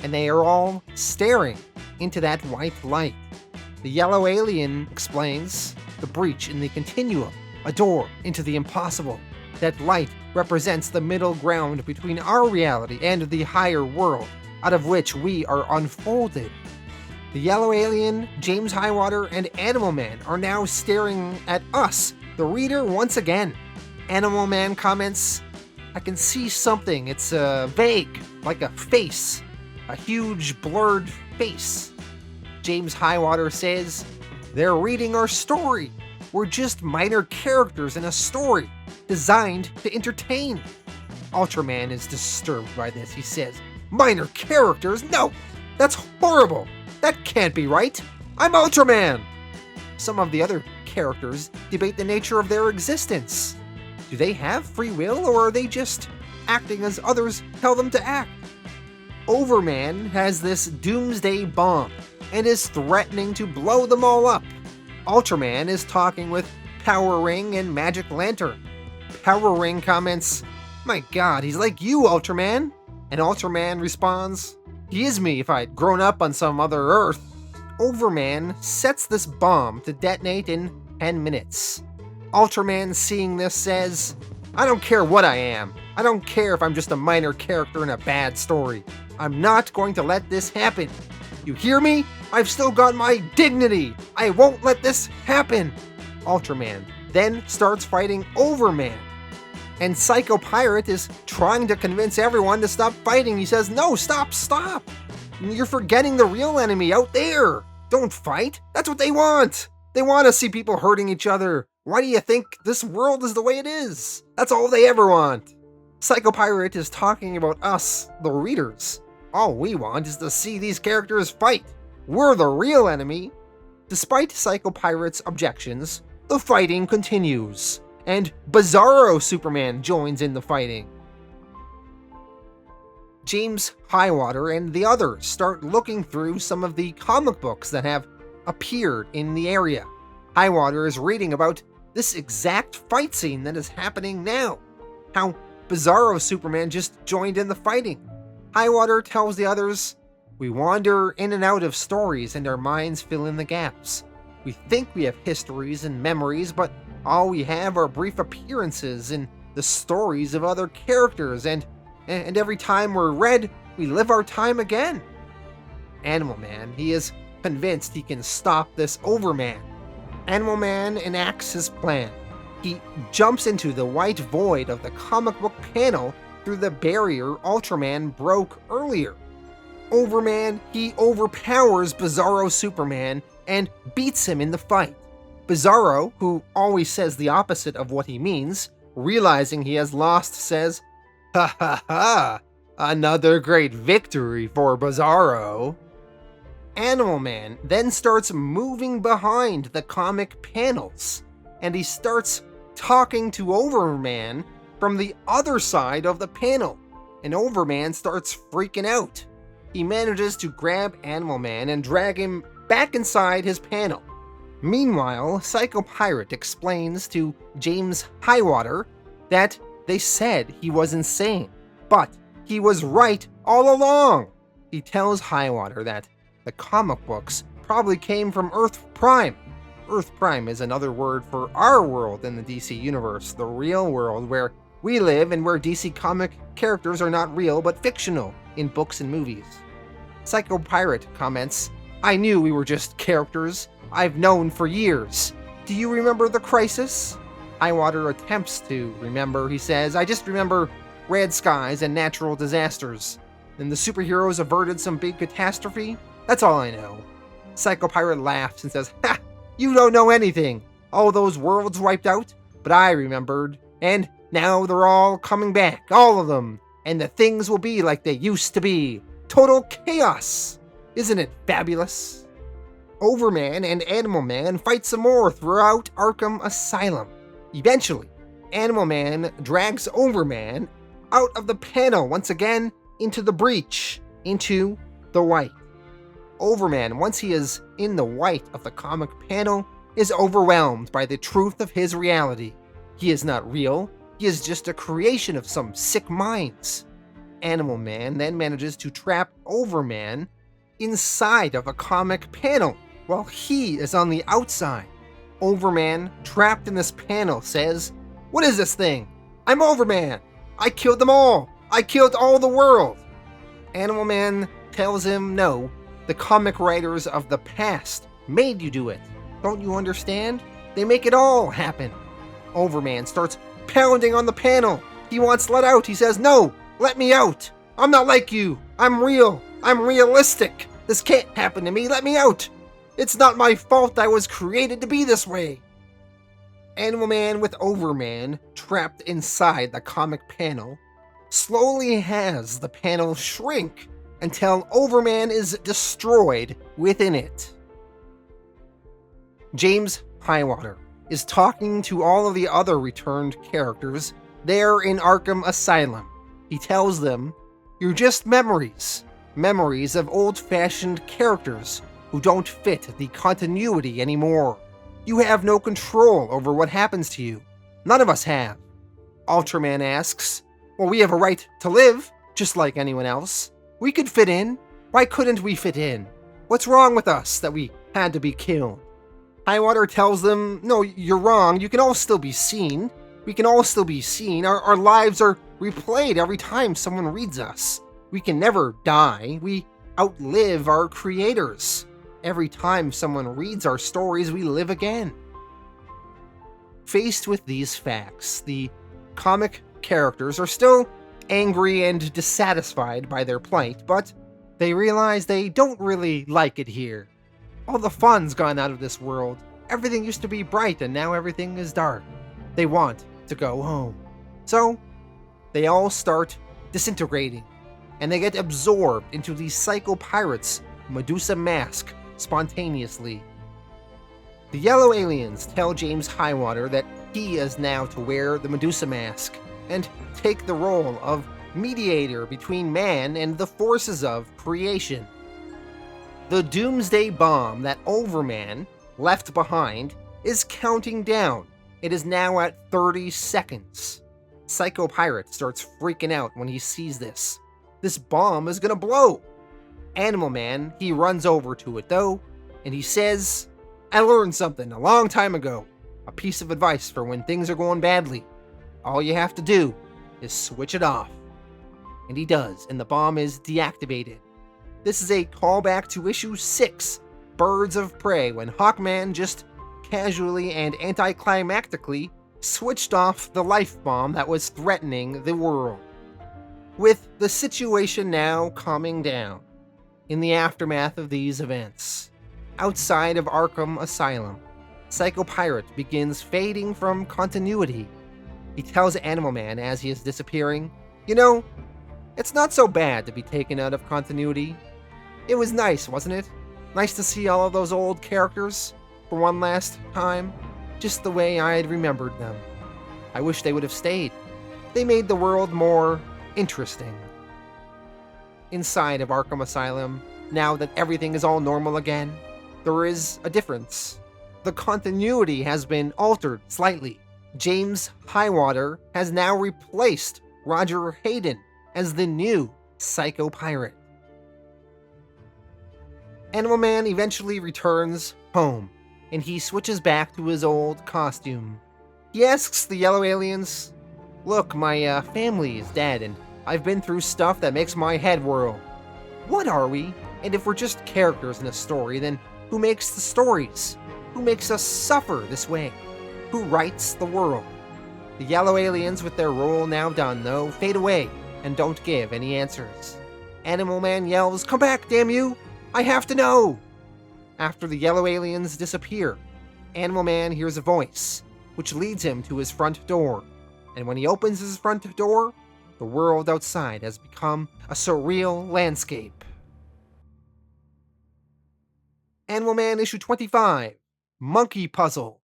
and they are all staring into that white light. The Yellow Alien explains the breach in the continuum, a door into the impossible. That light represents the middle ground between our reality and the higher world, out of which we are unfolded. The Yellow Alien, James Highwater, and Animal Man are now staring at us, the reader, once again. Animal Man comments, "I can see something, it's vague, like a face, a huge blurred face." James Highwater says, "They're reading our story. We're just minor characters in a story, designed to entertain." Ultraman is disturbed by this. He says, "Minor characters? No! That's horrible! That can't be right! I'm Ultraman!" Some of the other characters debate the nature of their existence. Do they have free will, or are they just acting as others tell them to act? Overman has this doomsday bomb and is threatening to blow them all up. Ultraman is talking with Power Ring and Magic Lantern. Power Ring comments, "My god, he's like you, Ultraman." And Ultraman responds, "He is me if I'd grown up on some other Earth." Overman sets this bomb to detonate in 10 minutes. Ultraman, seeing this, says, "I don't care what I am I don't care if I'm just a minor character in a bad story. I'm not going to let this happen. You hear me? I've still got my dignity. I won't let this happen. Ultraman then starts fighting Overman. And Psycho Pirate is trying to convince everyone to stop fighting. He says, no, stop. You're forgetting the real enemy out there. Don't fight. That's what they want. They want to see people hurting each other. Why do you think this world is the way it is? That's all they ever want. Psycho Pirate is talking about us, the readers. All we want is to see these characters fight. We're the real enemy. Despite Psycho Pirate's objections, the fighting continues, and Bizarro Superman joins in the fighting. James Highwater and the others start looking through some of the comic books that have appeared in the area. Highwater is reading about this exact fight scene that is happening now. How Bizarro Superman just joined in the fighting. Highwater tells the others, we wander in and out of stories and our minds fill in the gaps. We think we have histories and memories, but all we have are brief appearances in the stories of other characters, and every time we're read, we live our time again. Animal Man, he is convinced he can stop this Overman. Animal Man enacts his plan. He jumps into the white void of the comic book panel through the barrier Ultraman broke earlier. Overman, he overpowers Bizarro Superman and beats him in the fight. Bizarro, who always says the opposite of what he means, realizing he has lost, says, ha ha ha, another great victory for Bizarro. Animal Man then starts moving behind the comic panels, and he starts talking to Overman from the other side of the panel, and Overman starts freaking out. He manages to grab Animal Man and drag him back inside his panel. Meanwhile, Psycho Pirate explains to James Highwater that they said he was insane, but he was right all along. He tells Highwater that the comic books probably came from Earth Prime. Earth Prime is another word for our world in the DC universe, the real world where we live and where DC comic characters are not real but fictional in books and movies. Psycho Pirate comments, I knew we were just characters. I've known for years. Do you remember the crisis? Highwater attempts to remember. He says, I just remember red skies and natural disasters. Then the superheroes averted some big catastrophe? That's all I know. Psycho Pirate laughs and says, ha! You don't know anything. All those worlds wiped out, but I remembered. And now they're all coming back, all of them. And the things will be like they used to be. Total chaos. Isn't it fabulous? Overman and Animal Man fight some more throughout Arkham Asylum. Eventually, Animal Man drags Overman out of the panel once again into the breach, into the white. Overman, once he is in the white of the comic panel, is overwhelmed by the truth of his reality. He is not real, he is just a creation of some sick minds. Animal Man then manages to trap Overman inside of a comic panel while he is on the outside. Overman, trapped in this panel, says, what is this thing? I'm Overman. I killed them all. I killed all the world. Animal Man tells him no. The comic writers of the past made you do it. Don't you understand? They make it all happen. Overman starts pounding on the panel. He wants let out. He says, no, let me out. I'm not like you. I'm real. I'm realistic. This can't happen to me. Let me out. It's not my fault I was created to be this way. Animal Man with Overman trapped inside the comic panel slowly has the panel shrink until Overman is destroyed within it. James Highwater is talking to all of the other returned characters there in Arkham Asylum. He tells them, you're just memories. Memories of old-fashioned characters who don't fit the continuity anymore. You have no control over what happens to you. None of us have. Ultraman asks, well, we have a right to live, just like anyone else. We could fit in. Why couldn't we fit in? What's wrong with us that we had to be killed? Highwater tells them, no, you're wrong. You can all still be seen. We can all still be seen. Our lives are We play it every time someone reads us. We can never die. We outlive our creators. Every time someone reads our stories, we live again. Faced with these facts, the comic characters are still angry and dissatisfied by their plight, but they realize they don't really like it here. All the fun's gone out of this world. Everything used to be bright and now everything is dark. They want to go home. So, they all start disintegrating, and they get absorbed into the Psycho Pirate's Medusa mask spontaneously. The yellow aliens tell James Highwater that he is now to wear the Medusa mask and take the role of mediator between man and the forces of creation. The doomsday bomb that Overman left behind is counting down. It is now at 30 seconds. Psycho Pirate starts freaking out when he sees this. This bomb is gonna blow. Animal Man, he runs over to it though, and he says, "I learned something a long time ago. A piece of advice for when things are going badly. All you have to do is switch it off." And he does, and the bomb is deactivated. This is a callback to issue 6, Birds of Prey, when Hawkman just casually and anticlimactically switched off the life bomb that was threatening the world. With the situation now calming down, in the aftermath of these events, outside of Arkham Asylum, Psycho Pirate begins fading from continuity. He tells Animal Man as he is disappearing, "You know, it's not so bad to be taken out of continuity. It was nice, wasn't it? Nice to see all of those old characters for one last time, just the way I had remembered them. I wish they would have stayed. They made the world more interesting." Inside of Arkham Asylum, now that everything is all normal again, there is a difference. The continuity has been altered slightly. James Highwater has now replaced Roger Hayden as the new Psycho Pirate. Animal Man eventually returns home, and he switches back to his old costume. He asks the yellow aliens, "Look, my family is dead, and I've been through stuff that makes my head whirl. What are we? And if we're just characters in a story, then who makes the stories? Who makes us suffer this way? Who writes the world?" The yellow aliens, with their role now done, though, fade away and don't give any answers. Animal Man yells, "Come back, damn you! I have to know!" After the yellow aliens disappear, Animal Man hears a voice, which leads him to his front door. And when he opens his front door, the world outside has become a surreal landscape. Animal Man issue 25, Monkey Puzzle.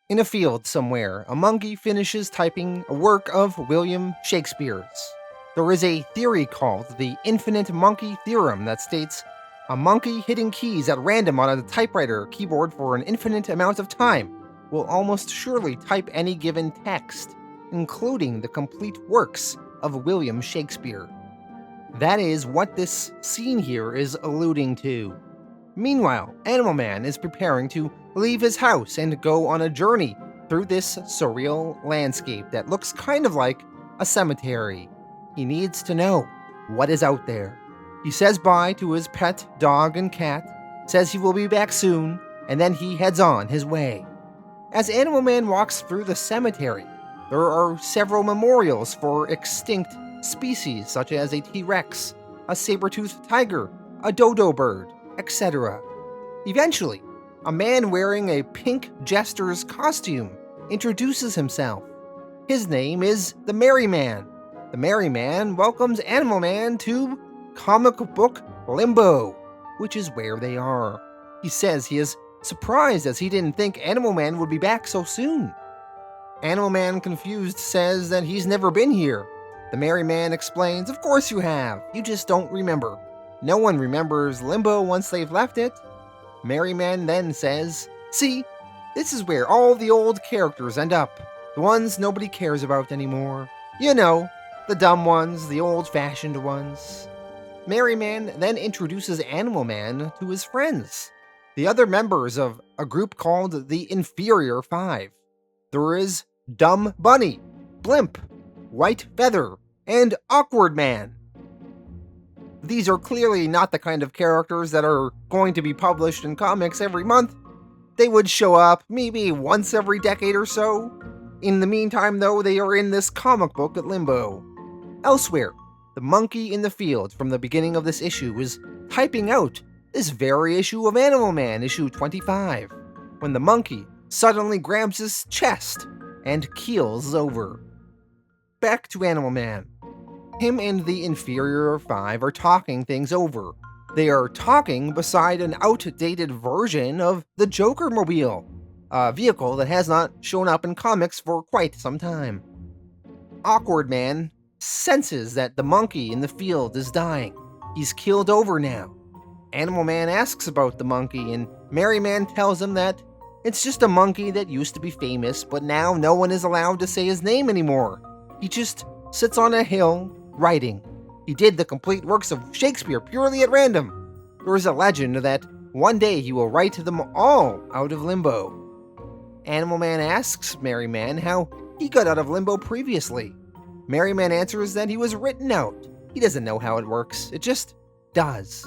In a field somewhere, a monkey finishes typing a work of William Shakespeare's. There is a theory called the Infinite Monkey Theorem that states a monkey hitting keys at random on a typewriter keyboard for an infinite amount of time will almost surely type any given text, including the complete works of William Shakespeare. That is what this scene here is alluding to. Meanwhile, Animal Man is preparing to leave his house and go on a journey through this surreal landscape that looks kind of like a cemetery. He needs to know what is out there. He says bye to his pet dog and cat, says he will be back soon, and then he heads on his way. As Animal Man walks through the cemetery, there are several memorials for extinct species such as a T-Rex, a saber-toothed tiger, a dodo bird, etc. Eventually, a man wearing a pink jester's costume introduces himself. His name is the Merry Man. The Merry Man welcomes Animal Man to Comic Book Limbo, which is where they are. He says he is surprised as he didn't think Animal Man would be back so soon. Animal Man, confused, says that he's never been here. The Merry Man explains, "Of course you have, you just don't remember. No one remembers Limbo once they've left it." Merry Man then says, "See, this is where all the old characters end up. The ones nobody cares about anymore. You know, the dumb ones, the old-fashioned ones." Merry Man then introduces Animal Man to his friends, the other members of a group called the Inferior Five. There is Dumb Bunny, Blimp, White Feather, and Awkward Man. These are clearly not the kind of characters that are going to be published in comics every month. They would show up maybe once every decade or so. In the meantime, though, they are in this comic book at limbo. Elsewhere, the monkey in the field from the beginning of this issue is typing out this very issue of Animal Man, issue 25, when the monkey suddenly grabs his chest and keels over. Back to Animal Man. Him and the Inferior 5 are talking things over. They are talking beside an outdated version of the Joker Mobile, a vehicle that has not shown up in comics for quite some time. Awkward Man senses that the monkey in the field is dying. He's keeled over now. Animal Man asks about the monkey, and Merry Man tells him that it's just a monkey that used to be famous, but now no one is allowed to say his name anymore. He just sits on a hill, writing. He did the complete works of Shakespeare purely at random. There is a legend that one day he will write them all out of limbo. Animal Man asks Merry Man how he got out of limbo previously. Merry Man answers that he was written out. He doesn't know how it works, it just does.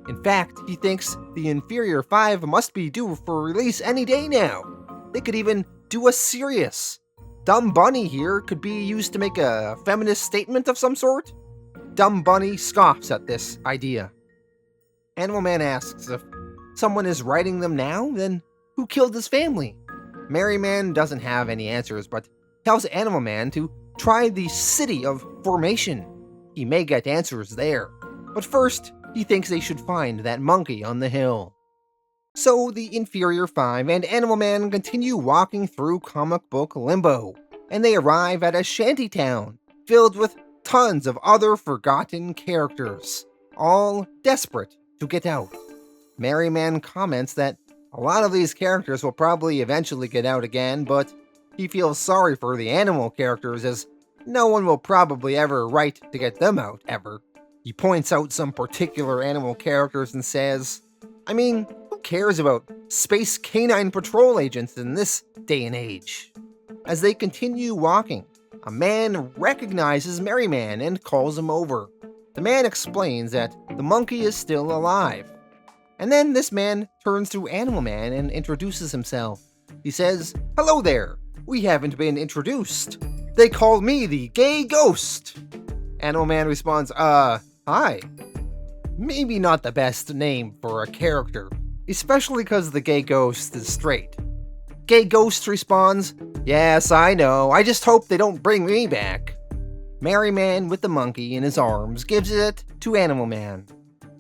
In fact, he thinks the Inferior 5 must be due for release any day now. They could even do a serious. Dumb Bunny here could be used to make a feminist statement of some sort. Dumb Bunny scoffs at this idea. Animal Man asks if someone is writing them now, then who killed his family? Merry Man doesn't have any answers, but tells Animal Man to try the City of Formation. He may get answers there. But first, he thinks they should find that monkey on the hill. So the Inferior 5 and Animal Man continue walking through comic book limbo, and they arrive at a shantytown filled with tons of other forgotten characters, all desperate to get out. Merry Man comments that a lot of these characters will probably eventually get out again, but he feels sorry for the animal characters as no one will probably ever write to get them out, ever. He points out some particular animal characters and says, I mean, who cares about space canine patrol agents in this day and age? As they continue walking, a man recognizes Merry Man and calls him over. The man explains that the monkey is still alive. And then this man turns to Animal Man and introduces himself. He says, Hello there, we haven't been introduced. They called me the Gay Ghost. Animal Man responds, hi. Maybe not the best name for a character, especially because the Gay Ghost is straight. Gay Ghost responds, Yes, I know, I just hope they don't bring me back. Merry Man with the monkey in his arms gives it to Animal Man.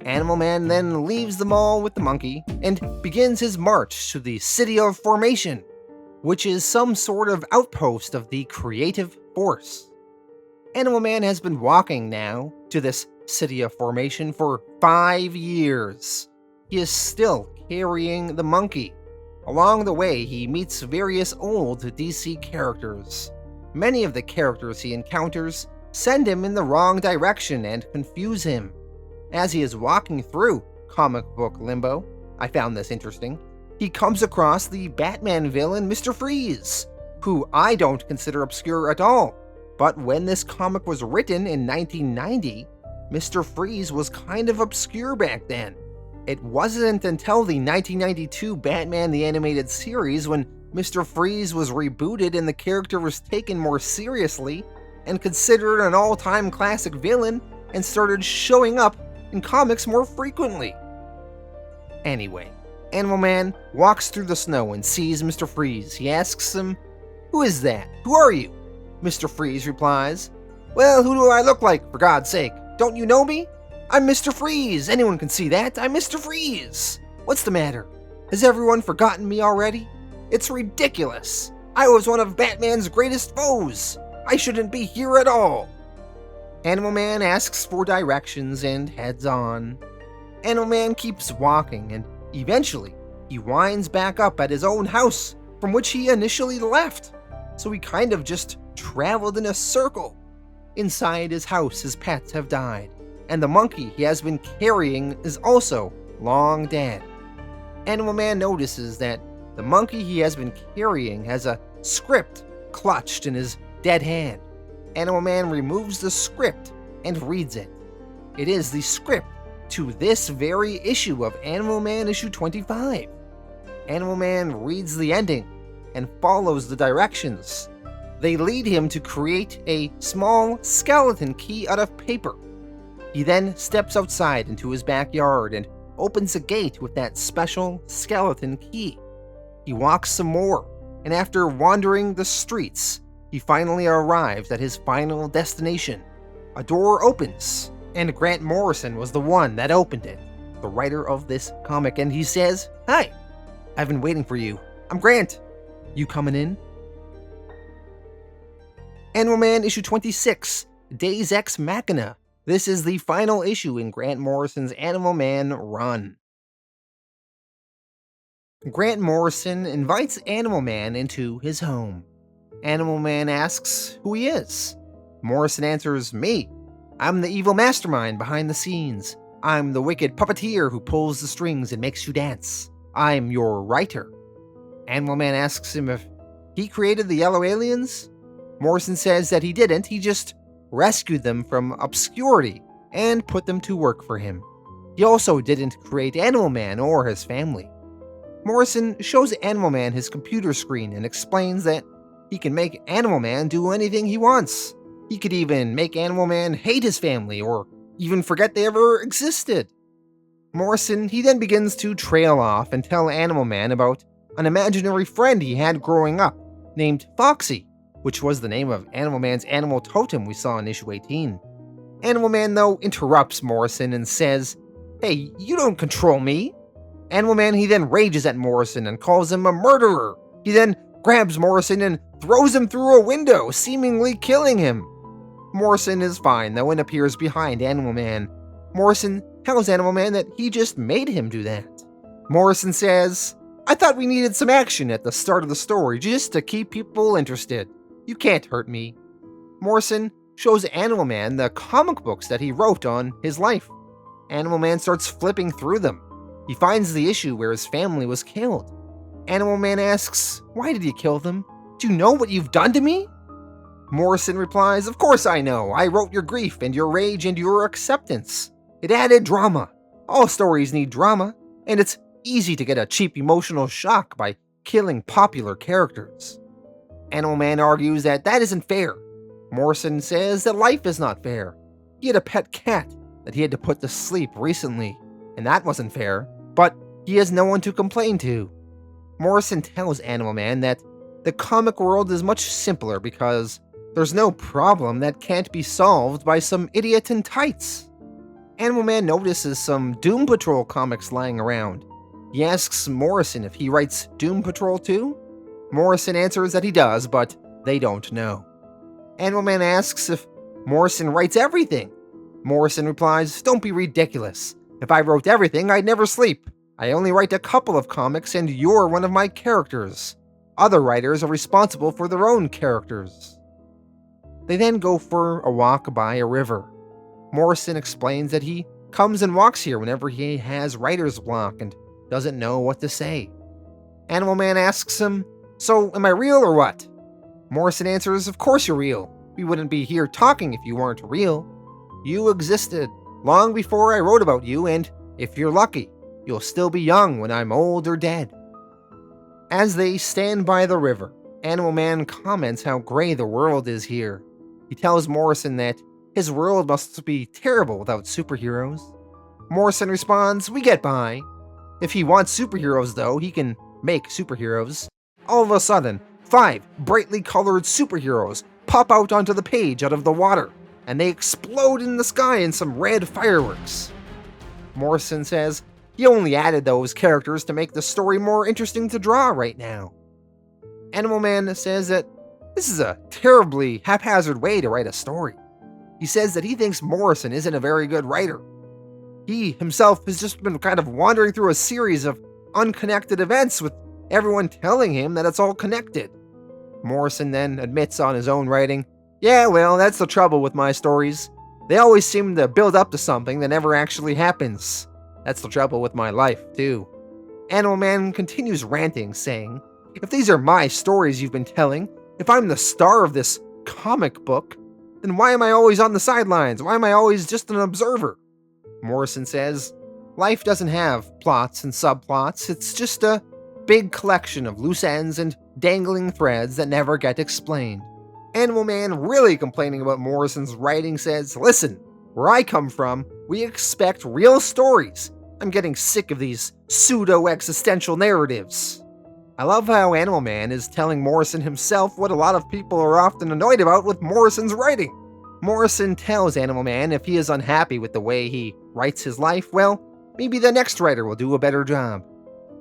Animal Man then leaves the mall with the monkey and begins his march to the City of Formation, which is some sort of outpost of the creative force. Animal Man has been walking now to this City of Formation for 5 years. He is still carrying the monkey. Along the way, he meets various old DC characters. Many of the characters he encounters send him in the wrong direction and confuse him. As he is walking through comic book limbo, I found this interesting, he comes across the Batman villain Mr. Freeze, who I don't consider obscure at all. But when this comic was written in 1990, Mr. Freeze was kind of obscure back then. It wasn't until the 1992 Batman the Animated Series when Mr. Freeze was rebooted and the character was taken more seriously and considered an all-time classic villain and started showing up in comics more frequently. Anyway, Animal Man walks through the snow and sees Mr. Freeze. He asks him, Who is that? Who are you? Mr. Freeze replies, Well, who do I look like, for God's sake? Don't you know me? I'm Mr. Freeze. Anyone can see that. I'm Mr. Freeze. What's the matter? Has everyone forgotten me already? It's ridiculous. I was one of Batman's greatest foes. I shouldn't be here at all. Animal Man asks for directions and heads on. Animal Man keeps walking and eventually he winds back up at his own house from which he initially left. So he kind of just traveled in a circle. Inside his house, his pets have died, and the monkey he has been carrying is also long dead. Animal Man notices that the monkey he has been carrying has a script clutched in his dead hand. Animal Man removes the script and reads it. It is the script to this very issue of Animal Man issue 25. Animal Man reads the ending and follows the directions. They lead him to create a small skeleton key out of paper. He then steps outside into his backyard and opens a gate with that special skeleton key. He walks some more, and after wandering the streets, he finally arrives at his final destination. A door opens, and Grant Morrison was the one that opened it, the writer of this comic, and he says, "Hi, I've been waiting for you. I'm Grant. You coming in?" Animal Man issue 26, DEUS EX MACHINA. This is the final issue in Grant Morrison's Animal Man run. Grant Morrison invites Animal Man into his home. Animal Man asks who he is. Morrison answers, "Me. I'm the evil mastermind behind the scenes. I'm the wicked puppeteer who pulls the strings and makes you dance. I'm your writer." Animal Man asks him if he created the yellow aliens. Morrison says that he didn't, he just rescued them from obscurity and put them to work for him. He also didn't create Animal Man or his family. Morrison shows Animal Man his computer screen and explains that he can make Animal Man do anything he wants. He could even make Animal Man hate his family or even forget they ever existed. Morrison, he then begins to trail off and tell Animal Man about an imaginary friend he had growing up named Foxy, which was the name of Animal Man's animal totem we saw in issue 18. Animal Man, though, interrupts Morrison and says, "Hey, you don't control me." Animal Man, he then rages at Morrison and calls him a murderer. He then grabs Morrison and throws him through a window, seemingly killing him. Morrison is fine, though, and appears behind Animal Man. Morrison tells Animal Man that he just made him do that. Morrison says, "I thought we needed some action at the start of the story just to keep people interested. You can't hurt me." Morrison shows Animal Man the comic books that he wrote on his life. Animal Man starts flipping through them. He finds the issue where his family was killed. Animal Man asks, "Why did you kill them? Do you know what you've done to me?" Morrison replies, "Of course I know. I wrote your grief and your rage and your acceptance. It added drama. All stories need drama, and it's easy to get a cheap emotional shock by killing popular characters." Animal Man argues that that isn't fair. Morrison says that life is not fair. He had a pet cat that he had to put to sleep recently, and that wasn't fair, but he has no one to complain to. Morrison tells Animal Man that the comic world is much simpler because there's no problem that can't be solved by some idiot in tights. Animal Man notices some Doom Patrol comics lying around. He asks Morrison if he writes Doom Patrol too. Morrison answers that he does, but they don't know. Animal Man asks if Morrison writes everything. Morrison replies, "Don't be ridiculous. If I wrote everything, I'd never sleep. I only write a couple of comics and you're one of my characters. Other writers are responsible for their own characters." They then go for a walk by a river. Morrison explains that he comes and walks here whenever he has writer's block and doesn't know what to say. Animal Man asks him, "So, am I real or what?" Morrison answers, "Of course you're real. We wouldn't be here talking if you weren't real. You existed long before I wrote about you, and if you're lucky, you'll still be young when I'm old or dead." As they stand by the river, Animal Man comments how gray the world is here. He tells Morrison that his world must be terrible without superheroes. Morrison responds, "We get by. If he wants superheroes, though, he can make superheroes." All of a sudden, 5 brightly colored superheroes pop out onto the page out of the water, and they explode in the sky in some red fireworks. Morrison says he only added those characters to make the story more interesting to draw right now. Animal Man says that this is a terribly haphazard way to write a story. He says that he thinks Morrison isn't a very good writer. He himself has just been kind of wandering through a series of unconnected events with everyone telling him that it's all connected. Morrison then admits on his own writing, "Yeah, well, that's the trouble with my stories. They always seem to build up to something that never actually happens. That's the trouble with my life, too." Animal Man continues ranting, saying, "If these are my stories you've been telling, If I'm the star of this comic book, then why am I always on the sidelines? Why am I always just an observer? Morrison says, life doesn't have plots and subplots, it's just a big collection of loose ends and dangling threads that never get explained. Animal Man, really complaining about Morrison's writing, says, listen, where I come from, we expect real stories. I'm getting sick of these pseudo-existential narratives. I love how Animal Man is telling Morrison himself what a lot of people are often annoyed about with Morrison's writing. Morrison tells Animal Man if he is unhappy with the way he writes his life, well, maybe the next writer will do a better job.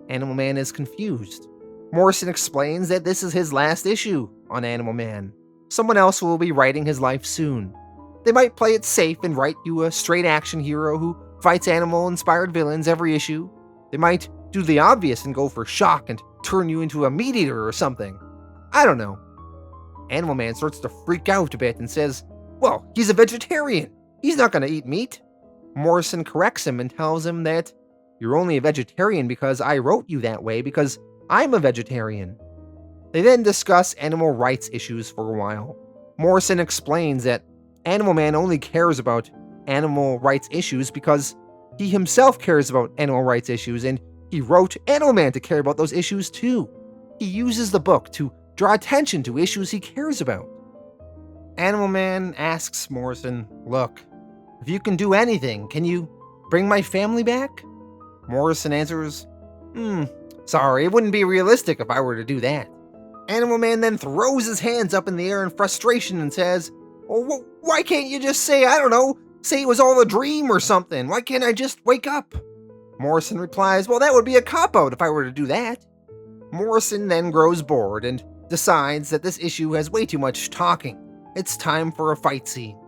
Animal Man is confused. Morrison explains that this is his last issue on Animal Man. Someone else will be writing his life soon. They might play it safe and write you a straight action hero who fights animal-inspired villains every issue. They might do the obvious and go for shock and turn you into a meat eater or something. I don't know. Animal Man starts to freak out a bit and says, well, he's a vegetarian. He's not going to eat meat. Morrison corrects him and tells him that you're only a vegetarian because I wrote you that way because I'm a vegetarian. They then discuss animal rights issues for a while. Morrison explains that Animal Man only cares about animal rights issues because he himself cares about animal rights issues, and he wrote Animal Man to care about those issues too. He uses the book to draw attention to issues he cares about. Animal Man asks Morrison, look, if you can do anything, can you bring my family back? Morrison answers, sorry, it wouldn't be realistic if I were to do that. Animal Man then throws his hands up in the air in frustration and says, well, why can't you just say, I don't know, say it was all a dream or something? Why can't I just wake up? Morrison replies, well, that would be a cop-out if I were to do that. Morrison then grows bored and decides that this issue has way too much talking. It's time for a fight scene.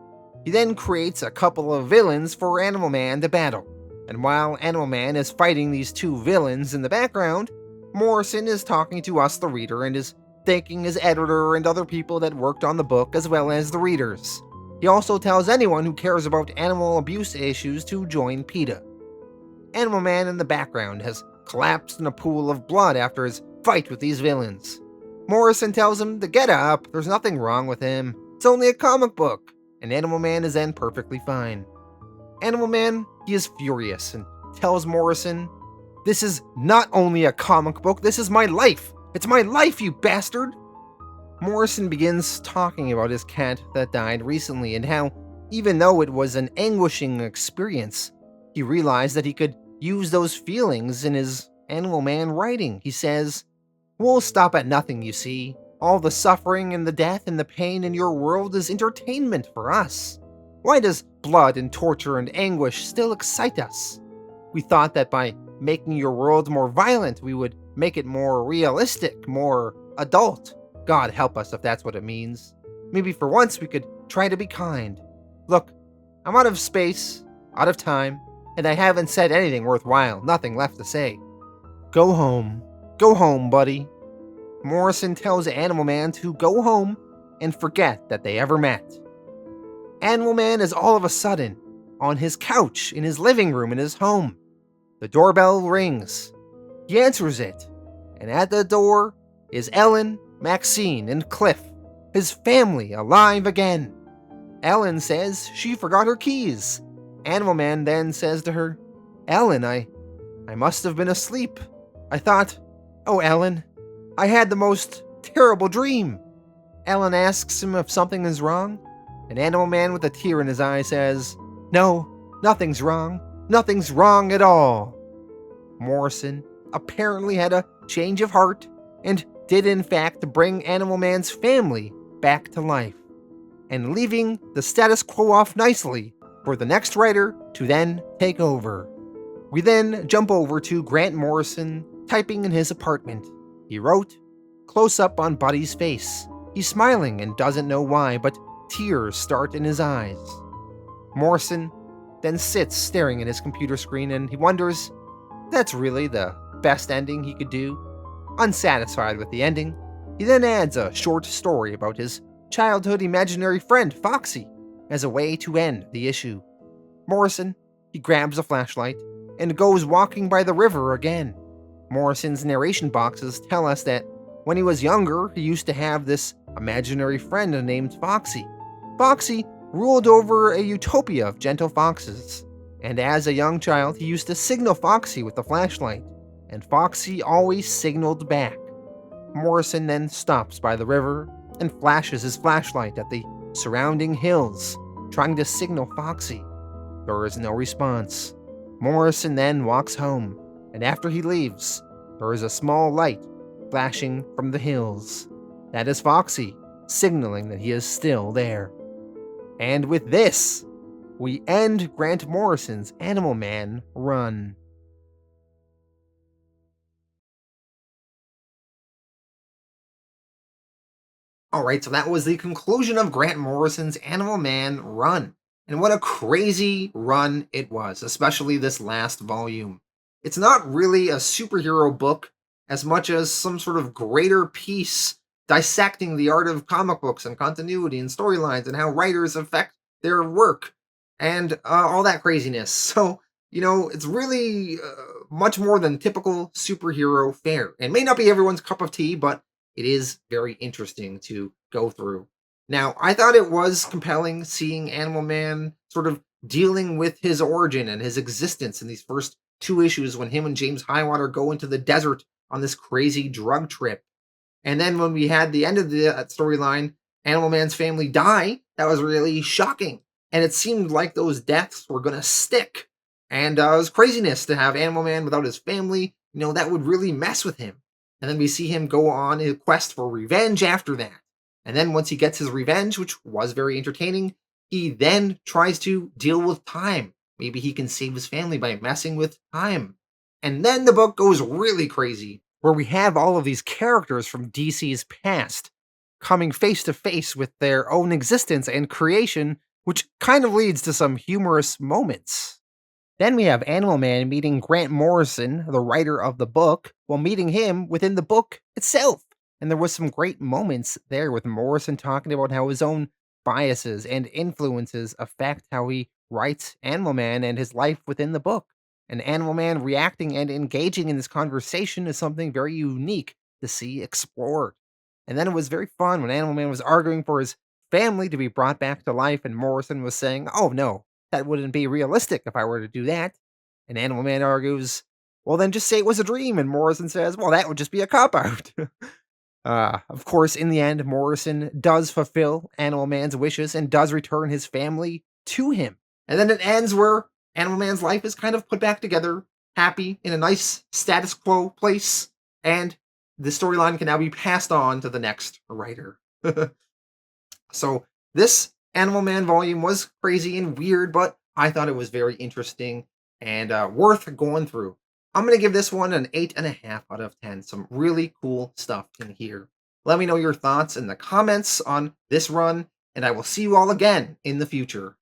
He then creates a couple of villains for Animal Man to battle. And while Animal Man is fighting these two villains in the background, Morrison is talking to us, the reader, and is thanking his editor and other people that worked on the book as well as the readers. He also tells anyone who cares about animal abuse issues to join PETA. Animal Man in the background has collapsed in a pool of blood after his fight with these villains. Morrison tells him to get up, there's nothing wrong with him, it's only a comic book, and Animal Man is then perfectly fine. Animal Man, he is furious and tells Morrison, this is not only a comic book, this is my life! It's my life, you bastard! Morrison begins talking about his cat that died recently and how, even though it was an anguishing experience, he realized that he could use those feelings in his Animal Man writing. He says, we'll stop at nothing, you see. All the suffering and the death and the pain in your world is entertainment for us. Why does blood and torture and anguish still excite us? We thought that by making your world more violent, we would make it more realistic, more adult. God help us if that's what it means. Maybe for once we could try to be kind. Look, I'm out of space, out of time, and I haven't said anything worthwhile, nothing left to say. Go home, buddy. Morrison tells Animal Man to go home and forget that they ever met. Animal Man is all of a sudden on his couch in his living room in his home. The doorbell rings. He answers it, and at the door is Ellen, Maxine, and Cliff, his family alive again. Ellen says she forgot her keys. Animal Man then says to her, Ellen, I must have been asleep. I thought, oh Ellen, I had the most terrible dream. Ellen asks him if something is wrong, and Animal Man with a tear in his eye says, no, nothing's wrong. Nothing's wrong at all. Morrison apparently had a change of heart and did in fact bring Animal Man's family back to life, and leaving the status quo off nicely for the next writer to then take over. We then jump over to Grant Morrison typing in his apartment. He wrote, close up on Buddy's face. He's smiling and doesn't know why, but tears start in his eyes. Morrison then sits staring at his computer screen and he wonders, that's really the best ending he could do? Unsatisfied with the ending, he then adds a short story about his childhood imaginary friend Foxy as a way to end the issue. Morrison, he grabs a flashlight and goes walking by the river again. Morrison's narration boxes tell us that when he was younger, he used to have this imaginary friend named Foxy. Foxy ruled over a utopia of gentle foxes, and as a young child, he used to signal Foxy with a flashlight, and Foxy always signaled back. Morrison then stops by the river and flashes his flashlight at the surrounding hills, trying to signal Foxy. There is no response. Morrison then walks home, and after he leaves, there is a small light flashing from the hills. That is Foxy, signaling that he is still there. And with this, we end Grant Morrison's Animal Man run. Alright, so that was the conclusion of Grant Morrison's Animal Man run. And what a crazy run it was, especially this last volume. It's not really a superhero book as much as some sort of greater piece dissecting the art of comic books and continuity and storylines and how writers affect their work and all that craziness. So, it's really much more than typical superhero fare. It may not be everyone's cup of tea, but it is very interesting to go through. Now, I thought it was compelling seeing Animal Man sort of dealing with his origin and his existence in these first two issues when him and James Highwater go into the desert on this crazy drug trip. And then when we had the end of the storyline, Animal Man's family die, that was really shocking. And it seemed like those deaths were going to stick. And it was craziness to have Animal Man without his family. That would really mess with him. And then we see him go on a quest for revenge after that. And then once he gets his revenge, which was very entertaining, he then tries to deal with time. Maybe he can save his family by messing with time. And then the book goes really crazy, where we have all of these characters from DC's past coming face to face with their own existence and creation, which kind of leads to some humorous moments. Then we have Animal Man meeting Grant Morrison, the writer of the book, while meeting him within the book itself. And there was some great moments there with Morrison talking about how his own biases and influences affect how he writes Animal Man and his life within the book. And Animal Man reacting and engaging in this conversation is something very unique to see explored. And then it was very fun when Animal Man was arguing for his family to be brought back to life, and Morrison was saying, "Oh no, that wouldn't be realistic if I were to do that." And Animal Man argues, "Well, then just say it was a dream." And Morrison says, "Well, that would just be a cop-out." Of course, in the end, Morrison does fulfill Animal Man's wishes and does return his family to him. And then it ends where Animal Man's life is kind of put back together, happy, in a nice status quo place, and the storyline can now be passed on to the next writer. So this Animal Man volume was crazy and weird, but I thought it was very interesting and worth going through. I'm going to give this one an 8.5 out of 10. Some really cool stuff in here. Let me know your thoughts in the comments on this run, and I will see you all again in the future.